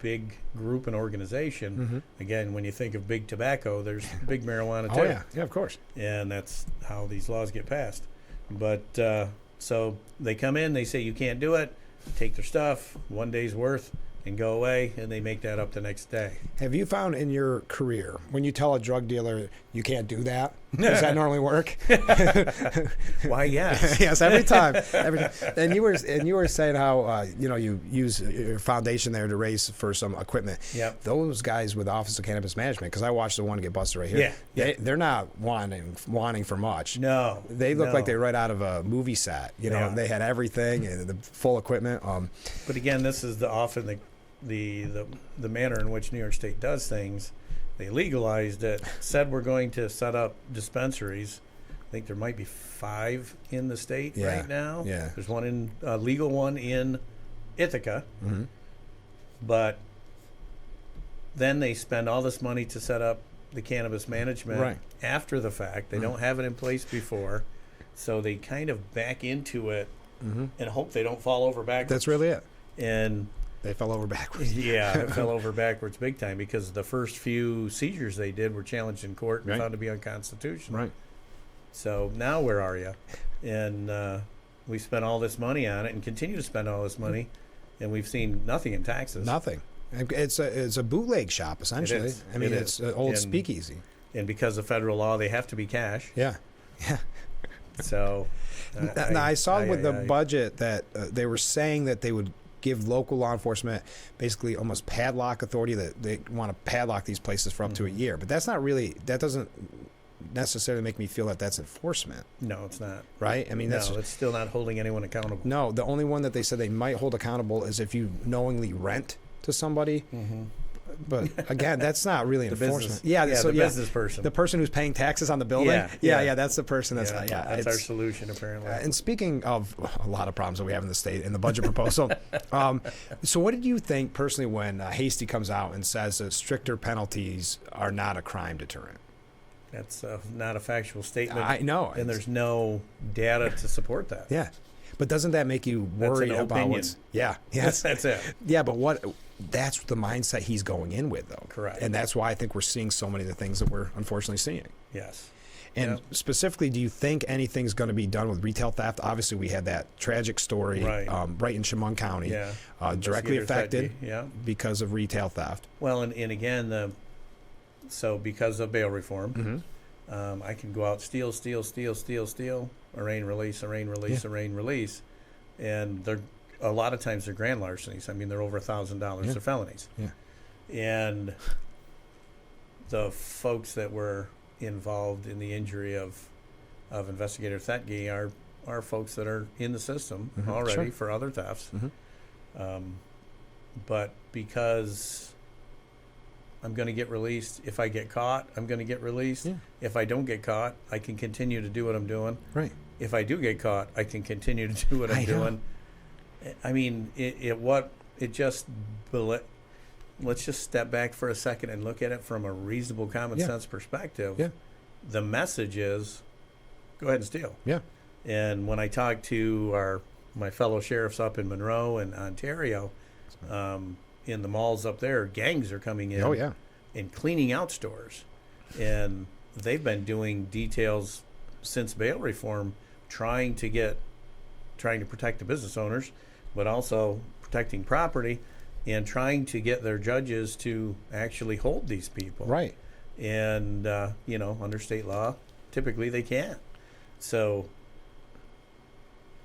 big group and organization. Mm-hmm. Again, when you think of big tobacco, there's big marijuana too. Oh, yeah, of course. And that's how these laws get passed. But so they come in, they say you can't do it, take their stuff, 1 day's worth, and go away, and they make that up the next day. Have you found in your career, when you tell a drug dealer you can't do that, does that normally work? Why, yes. Yes, every time. And you were saying how you use your foundation there to raise for some equipment. Yep. Those guys with the Office of Cannabis Management, because I watched the one get busted right here. Yeah. They're not wanting for much. No. They look like they're right out of a movie set. They had everything and the full equipment. But again, this is often the manner in which New York State does things. They legalized it, said we're going to set up dispensaries. I think there might be 5 in the state right now. Yeah. There's one legal one in Ithaca. Mm-hmm. But then they spend all this money to set up the cannabis management after the fact. They don't have it in place before. So they kind of back into it and hope they don't fall over backwards. That's really it. And they fell over backwards. Yeah, it fell over backwards big time because the first few seizures they did were challenged in court and found to be unconstitutional. Right. So now where are you? And we spent all this money on it and continue to spend all this money, and we've seen nothing in taxes. Nothing. It's a bootleg shop, essentially. It's an old speakeasy. And because of federal law, they have to be cash. Yeah. So I saw with the budget that they were saying that they would give local law enforcement basically almost padlock authority, that they want to padlock these places for up to a year. But that's not really, that doesn't necessarily make me feel that that's enforcement. No, it's not. Right? It's still not holding anyone accountable. No, the only one that they said they might hold accountable is if you knowingly rent to somebody. But again, that's not really enforcement. business. Yeah, the business person. the person who's paying taxes on the building. Yeah. That's the person. That's that's our solution apparently. And speaking of a lot of problems that we have in the state in the budget proposal, so what did you think personally when Hasty comes out and says that stricter penalties are not a crime deterrent? That's not a factual statement. I know, and there's no data to support that. Yeah, but doesn't that make you worried about opinion. what's? Yeah, yes, that's it. Yeah, but what? That's the mindset he's going in with, though. Correct. And that's why I think we're seeing so many of the things that we're unfortunately seeing. Yes. And specifically, do you think anything's going to be done with retail theft? Obviously, we had that tragic story right in Chemung County, directly affected because of retail theft. Well, and again, so because of bail reform, I can go out, steal, arraign, release, and they're a lot of times they're grand larcenies. I mean, they're over $1,000. They're felonies. Yeah. And the folks that were involved in the injury of investigator Thetke are folks that are in the system already for other thefts. But because I'm going to get released, if I get caught, I'm going to get released. Yeah. If I don't get caught, I can continue to do what I'm doing. Right. If I do get caught, I can continue to do what I'm doing. I mean, let's just step back for a second and look at it from a reasonable common sense perspective. Yeah. The message is, go ahead and steal. Yeah. And when I talk to my fellow sheriffs up in Monroe and Ontario, in the malls up there, gangs are coming in and cleaning out stores. And they've been doing details since bail reform, trying to protect the business owners, but also protecting property and trying to get their judges to actually hold these people. Right. And, under state law, typically they can't. So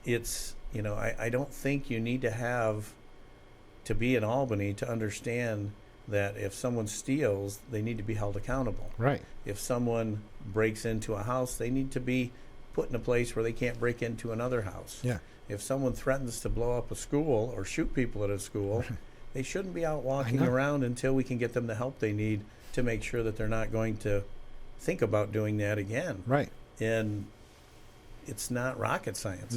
it's, I don't think you need to be in Albany to understand that if someone steals, they need to be held accountable. Right. If someone breaks into a house, they need to be put in a place where they can't break into another house. Yeah. If someone threatens to blow up a school or shoot people at a school, they shouldn't be out walking around until we can get them the help they need to make sure that they're not going to think about doing that again. Right. And it's not rocket science.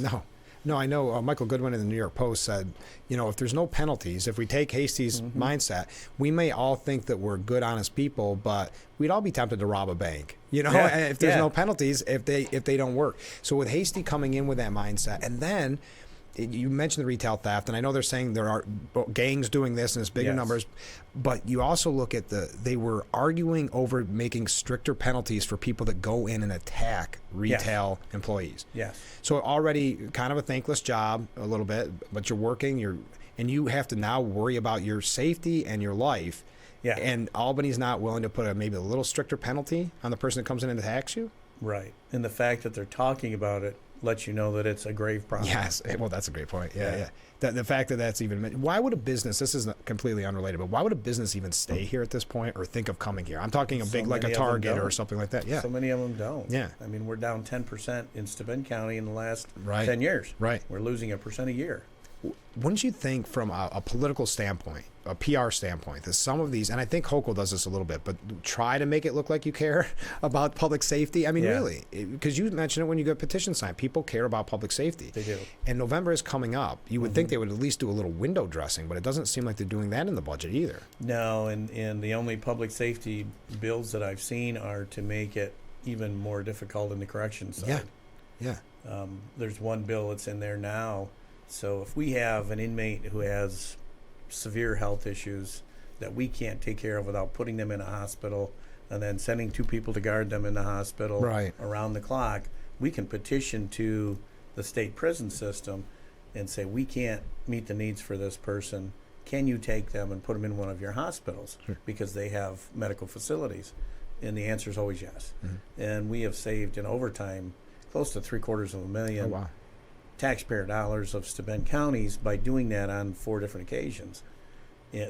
No, I know Michael Goodwin in the New York Post said, if there's no penalties, if we take Hasty's mindset, we may all think that we're good, honest people, but we'd all be tempted to rob a bank. If there's no penalties, if they don't work. So with Hasty coming in with that mindset, and then you mentioned the retail theft, and I know they're saying there are gangs doing this and it's bigger numbers, but you also look at they were arguing over making stricter penalties for people that go in and attack retail employees. Yes. So already kind of a thankless job a little bit, but you're working, and you have to now worry about your safety and your life. Yeah. And Albany's not willing to put maybe a little stricter penalty on the person that comes in and attacks you. Right. And the fact that they're talking about it lets you know that it's a grave problem. Yes. Well, that's a great point. Yeah. The fact that that's even... Why would a business... This is completely unrelated, but why would a business even stay here at this point or think of coming here? I'm talking a big, like a Target or something like that. Yeah. So many of them don't. Yeah. I mean, we're down 10% in Steuben County in the last 10 years. Right. We're losing 1% a year. Wouldn't you think from a political standpoint, a PR standpoint, that some of these, and I think Hochul does this a little bit, but try to make it look like you care about public safety? I mean, really, because you mentioned it when you get petition signed. People care about public safety. They do. And November is coming up. You would think they would at least do a little window dressing, but it doesn't seem like they're doing that in the budget either. No, and the only public safety bills that I've seen are to make it even more difficult in the corrections side. Yeah. There's one bill that's in there now. So if we have an inmate who has severe health issues that we can't take care of without putting them in a hospital and then sending 2 people to guard them in the hospital around the clock, we can petition to the state prison system and say, we can't meet the needs for this person. Can you take them and put them in one of your hospitals because they have medical facilities? And the answer is always yes. And we have saved in overtime close to $750,000 taxpayer dollars of Steuben counties by doing that on 4 different occasions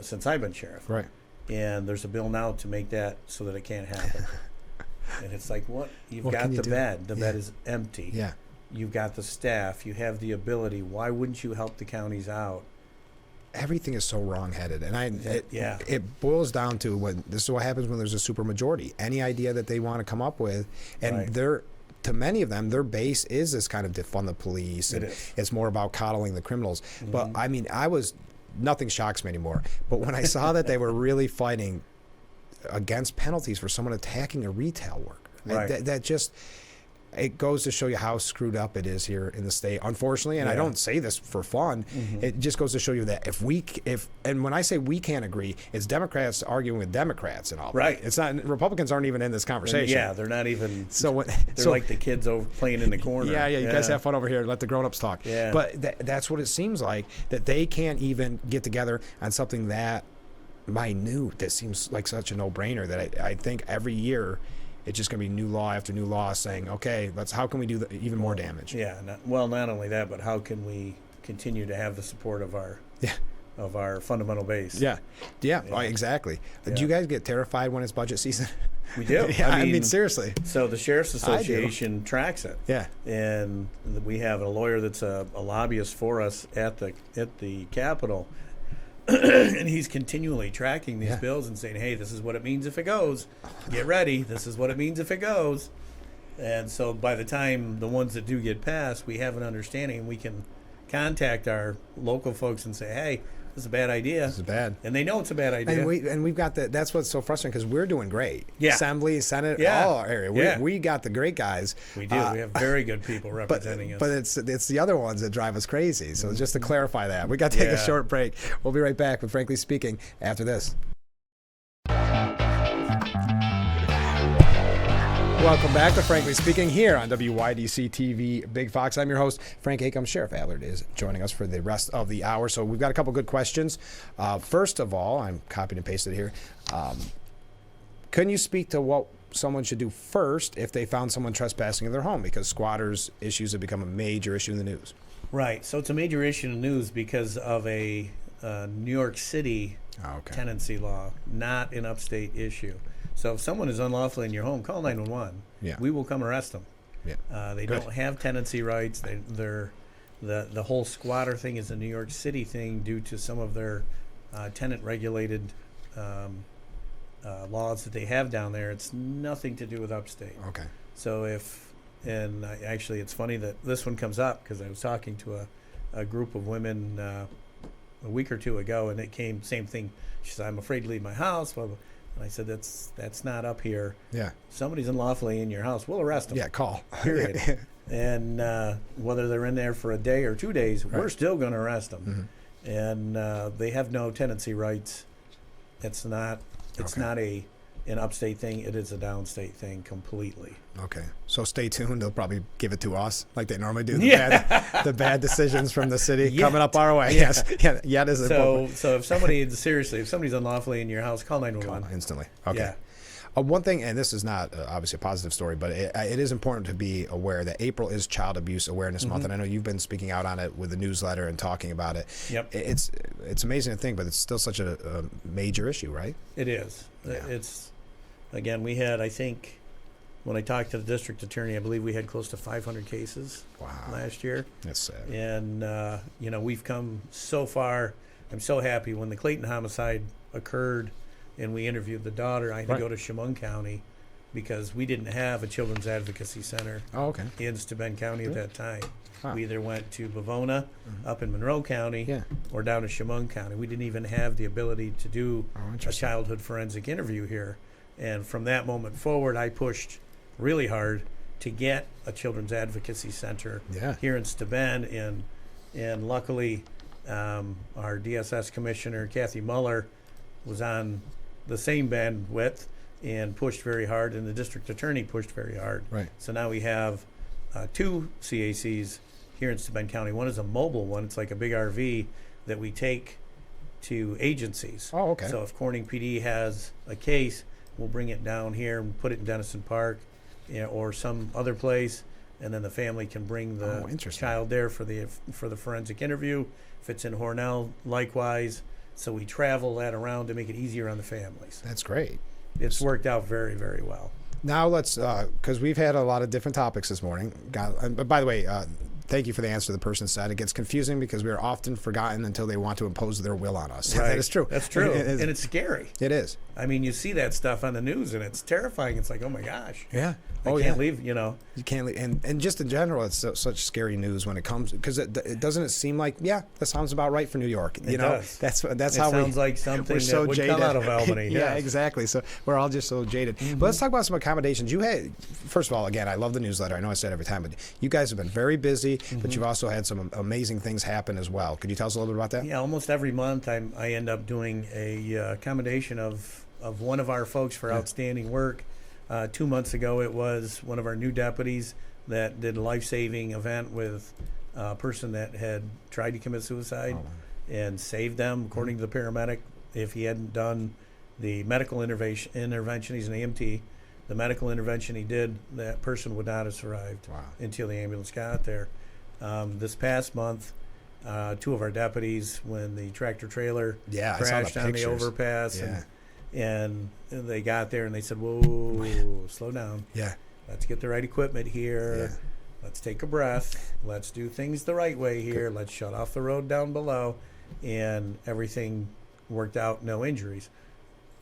since I've been sheriff. Right. And there's a bill now to make that so that it can't happen. And it's like, what? You've got the bed. The bed is empty. Yeah. You've got the staff. You have the ability. Why wouldn't you help the counties out everything is so wrong-headed, and Yeah. it boils down to this is what happens when there's a supermajority. Any idea that they want to come up with, and Right. to many of them, their base is this kind of defund the police, and it's more about coddling the criminals. But I mean, nothing shocks me anymore. But when I saw that they were really fighting against penalties for someone attacking a retail worker, Right. that just. It goes to show you how screwed up it is here in the state, unfortunately. And I don't say this for fun. It just goes to show you that and when I say we can't agree, it's Democrats arguing with Democrats and all. Right. It's not, Republicans aren't even in this conversation. Yeah, they're not even. So They're like the kids over playing in the corner. Yeah, you guys have fun over here. Let the grown-ups talk. Yeah. But that's what it seems like, that they can't even get together on something that minute that seems like such a no-brainer that I think every year it's just going to be new law after new law saying, okay, how can we do even more damage? Yeah. Not only that, but how can we continue to have the support of our fundamental base? Yeah. Exactly. Yeah. Do you guys get terrified when it's budget season? We do. Yeah, I mean, seriously. So the Sheriff's Association tracks it. Yeah. And we have a lawyer that's a lobbyist for us at the Capitol. And he's continually tracking these bills and saying, hey, this is what it means if it goes. Get ready. This is what it means if it goes. And so by the time the ones that do get passed, we have an understanding, and we can contact our local folks and say, hey, this is a bad idea. This is bad. And they know it's a bad idea. And we've got that's what's so frustrating, because we're doing great. Yeah. Assembly, Senate, all our area. Yeah. We got the great guys. We do. We have very good people representing us. But it's the other ones that drive us crazy. So just to clarify that, we got to take a short break. We'll be right back with Frankly Speaking after this. Welcome back to Frankly Speaking here on WYDC TV Big Fox. I'm your host, Frank Acomb. Sheriff Allard is joining us for the rest of the hour. So we've got a couple good questions. First of all, I'm copied and pasted here. Can you speak to what someone should do first if they found someone trespassing in their home? Because squatters' issues have become a major issue in the news. Right. So it's a major issue in the news because of a New York City tenancy law, not an upstate issue. So if someone is unlawfully in your home, call 911. Yeah. We will come arrest them. Yeah. They don't have tenancy rights. The whole squatter thing is a New York City thing due to some of their tenant-regulated laws that they have down there. It's nothing to do with upstate. Okay. So actually, it's funny that this one comes up because I was talking to a group of women a week or two ago, and it came, same thing. She said, I'm afraid to leave my house. Blah, blah. And I said, that's not up here. Yeah. If somebody's unlawfully in your house, we'll arrest them. Yeah, call. Period. And whether they're in there for a day or 2 days, we're still going to arrest them. Mm-hmm. And they have no tenancy rights. It's not an upstate thing. It is a downstate thing completely. Okay. So stay tuned. They'll probably give it to us like they normally do. The bad decisions from the city coming up our way. Yes. Yeah. So if somebody's unlawfully in your house, call 911. Call instantly. Okay. Yeah. One thing, and this is not obviously a positive story, but it is important to be aware that April is Child Abuse Awareness Month, and I know you've been speaking out on it with the newsletter and talking about it. Yep. It's amazing to think, but it's still such a major issue, right? It is. Yeah. We had, I think, when I talked to the district attorney, I believe we had close to 500 cases last year. That's sad. And, we've come so far. I'm so happy when the Clayton homicide occurred and we interviewed the daughter. I had to go to Chemung County because we didn't have a children's advocacy center in Steuben County at that time. Huh. We either went to Bavona up in Monroe County or down to Chemung County. We didn't even have the ability to do a childhood forensic interview here. And from that moment forward, I pushed really hard to get a children's advocacy center here in Steuben. And luckily, our DSS commissioner, Kathy Muller, was on the same bandwidth and pushed very hard, and the district attorney pushed very hard. Right. So now we have 2 CACs here in Steuben County. One is a mobile one. It's like a big RV that we take to agencies. Oh, okay. So if Corning PD has a case, we'll bring it down here and put it in Denison Park, or some other place, and then the family can bring the child there for the forensic interview. If it's in Hornell, likewise. So we travel that around to make it easier on the families. That's great. It's worked out very, very well. Now let's, because we've had a lot of different topics this morning. By the way, thank you for the answer. The person said it gets confusing because we are often forgotten until they want to impose their will on us. Right. That is true. That's true. And it's scary. It is. I mean, you see that stuff on the news, and it's terrifying. It's like, oh my gosh. Yeah. I can't leave, you know. You can't leave. And just in general, it's such scary news when it comes, because it doesn't seem like, yeah, that sounds about right for New York. You know, does. That's it how sounds like something we're so that would jaded. come out of Albany. Yeah, yes. exactly. So we're all just so jaded. But let's talk about some accommodations. You had, first of all, again, I love the newsletter. I know I say it every time, but you guys have been very busy, but you've also had some amazing things happen as well. Could you tell us a little bit about that? Yeah, almost every month I end up doing a commendation of one of our folks for outstanding work. 2 months ago, it was one of our new deputies that did a life-saving event with a person that had tried to commit suicide and saved them, according to the paramedic. If he hadn't done the medical intervention, he's an EMT, the medical intervention he did, that person would not have survived until the ambulance got there. This past month, two of our deputies, when the tractor trailer crashed on the overpass, and they got there and they said, whoa, slow down. Yeah. Let's get the right equipment here. Yeah. Let's take a breath. Let's do things the right way here. Let's shut off the road down below. And everything worked out, no injuries.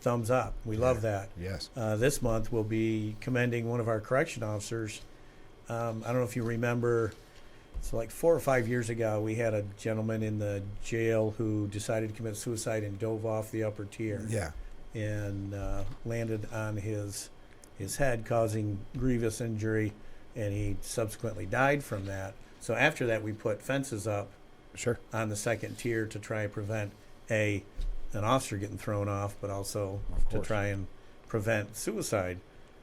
Thumbs up. We love that. Yes. This month we'll be commending one of our correction officers. I don't know if you remember, so like 4 or 5 years ago, we had a gentleman in the jail who decided to commit suicide and dove off the upper tier. Yeah. And landed on his head, causing grievous injury, and he subsequently died from that. So after that, we put fences up on the second tier to try and prevent an officer getting thrown off, but also to try and prevent suicide.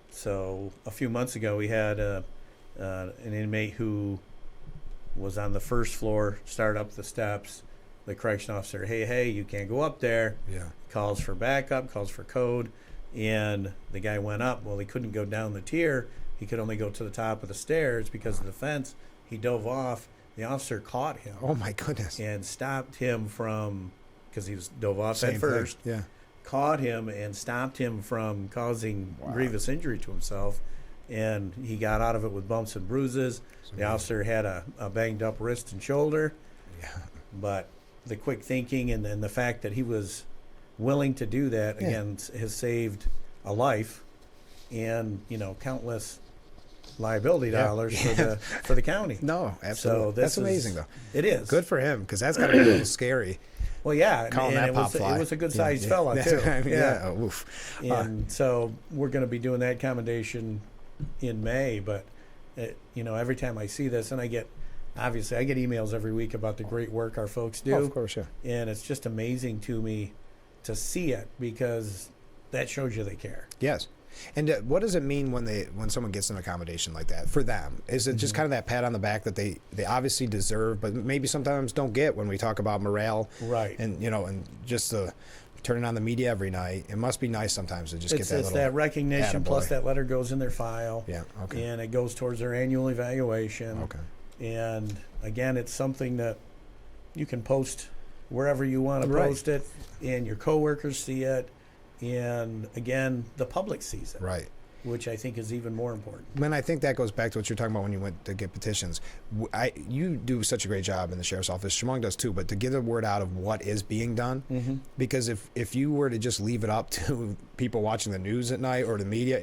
So a few months ago, we had an inmate who was on the first floor, started up the steps. The correction officer, hey, you can't go up there. Yeah. Calls for backup, calls for code, and the guy went up. Well, he couldn't go down the tier. He could only go to the top of the stairs because of the fence. He dove off. The officer caught him. Oh, my goodness. And stopped him from, because he was dove off at first. Yeah. Caught him and stopped him from causing grievous injury to himself. And he got out of it with bumps and bruises. The officer had a banged up wrist and shoulder. Yeah. But the quick thinking and the fact that he was willing to do that, again, has saved a life and, countless liability dollars for the county. No, absolutely. So that's amazing, though. It is. Good for him, because that's got to be a little scary. Well, yeah, and it was a good-sized fella, too. Oof. And so we're going to be doing that commendation in May, but, every time I see this, and I get emails every week about the great work our folks do. Oh, of course, yeah. And it's just amazing to me to see it, because that shows you they care. Yes. And what does it mean when someone gets an accommodation like that for them? Is it just kind of that pat on the back that they obviously deserve, but maybe sometimes don't get when we talk about morale? Right. And, and just turning on the media every night. It must be nice sometimes to just get that little... It's that recognition, attaboy. Plus that letter goes in their file. Yeah, okay. And it goes towards their annual evaluation. Okay. And, again, it's something that you can post wherever you want to post it, and your coworkers see it, and, again, the public sees it. Right. Which I think is even more important. And I think that goes back to what you're talking about when you went to get petitions. You do such a great job in the sheriff's office. Shemong does too, but to get the word out of what is being done, because if you were to just leave it up to people watching the news at night or the media,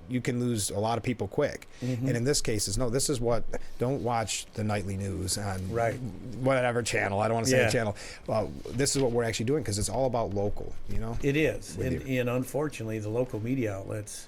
you can lose a lot of people quick. And in this case, this is what, don't watch the nightly news on whatever channel. I don't want to say a channel. This is what we're actually doing, because it's all about local, It is. And unfortunately, the local media outlets,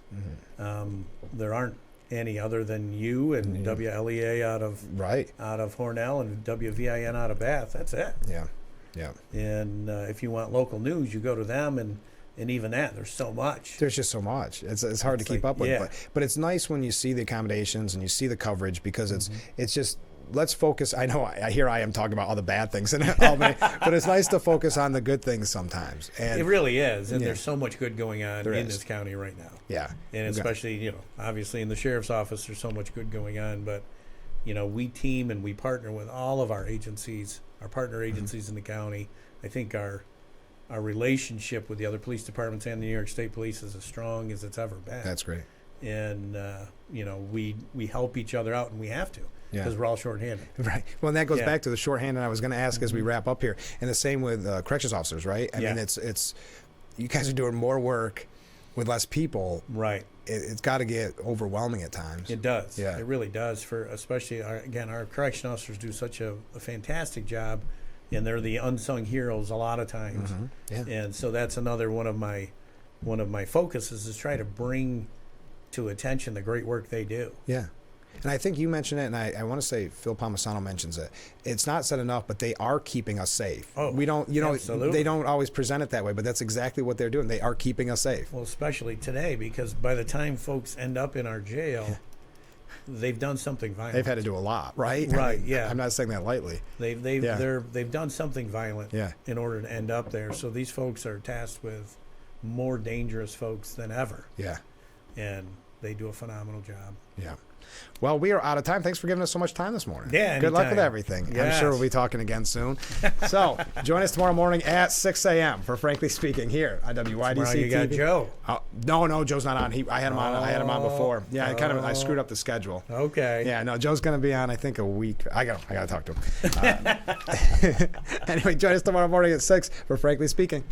there aren't any other than you and WLEA out of Hornell and WVIN out of Bath. That's it. Yeah. And if you want local news, you go to them, and even that, there's so much. There's just so much. It's hard to keep up with. But it's nice when you see the accommodations and you see the coverage, because it's just, let's focus. I know here I am talking about all the bad things in Albany, but it's nice to focus on the good things sometimes. And it really is. And there's so much good going on in this county right now. Yeah. And especially, obviously in the sheriff's office, there's so much good going on. But, we team and we partner with all of our agencies, our partner agencies in the county. I think our relationship with the other police departments and the New York State Police is as strong as it's ever been. That's great. and we help each other out, and we have to, Yeah. because we're all shorthanded. Right. Well, and that goes Yeah. back to the shorthand, and I was going to ask as we wrap up here, and the same with corrections officers, right? I Yeah. mean, it's you guys are doing more work with less people. Right. It's got to get overwhelming at times. It does. Yeah. It really does. For especially our correction officers do such a fantastic job, and they're the unsung heroes a lot of times. Yeah. And so that's another one of my focuses is try to bring to attention the great work they do. Yeah. And I think you mentioned it, and I want to say Phil Palmisano mentions it. It's not said enough, but they are keeping us safe. Oh, we don't, absolutely. they don't always present it that way, but that's exactly what they're doing. They are keeping us safe. Well, especially today, because by the time folks end up in our jail, they've done something violent. They've had to do a lot, right? Right, I mean, yeah. I'm not saying that lightly. They've done something violent Yeah. in order to end up there. So these folks are tasked with more dangerous folks than ever, Yeah. and they do a phenomenal job. Yeah. Well, we are out of time. Thanks for giving us so much time this morning. Yeah, Good luck with anytime. everything. I'm Yes. sure we'll be talking again soon. So join us tomorrow morning at 6 a.m. for Frankly Speaking here on WYDC Tomorrow you got TV. Joe. No, Joe's not on. I had him on. I had him on before. Yeah, I screwed up the schedule. Okay. Yeah, no, Joe's going to be on, I think, a week. I got to talk to him. Anyway, join us tomorrow morning at 6 for Frankly Speaking.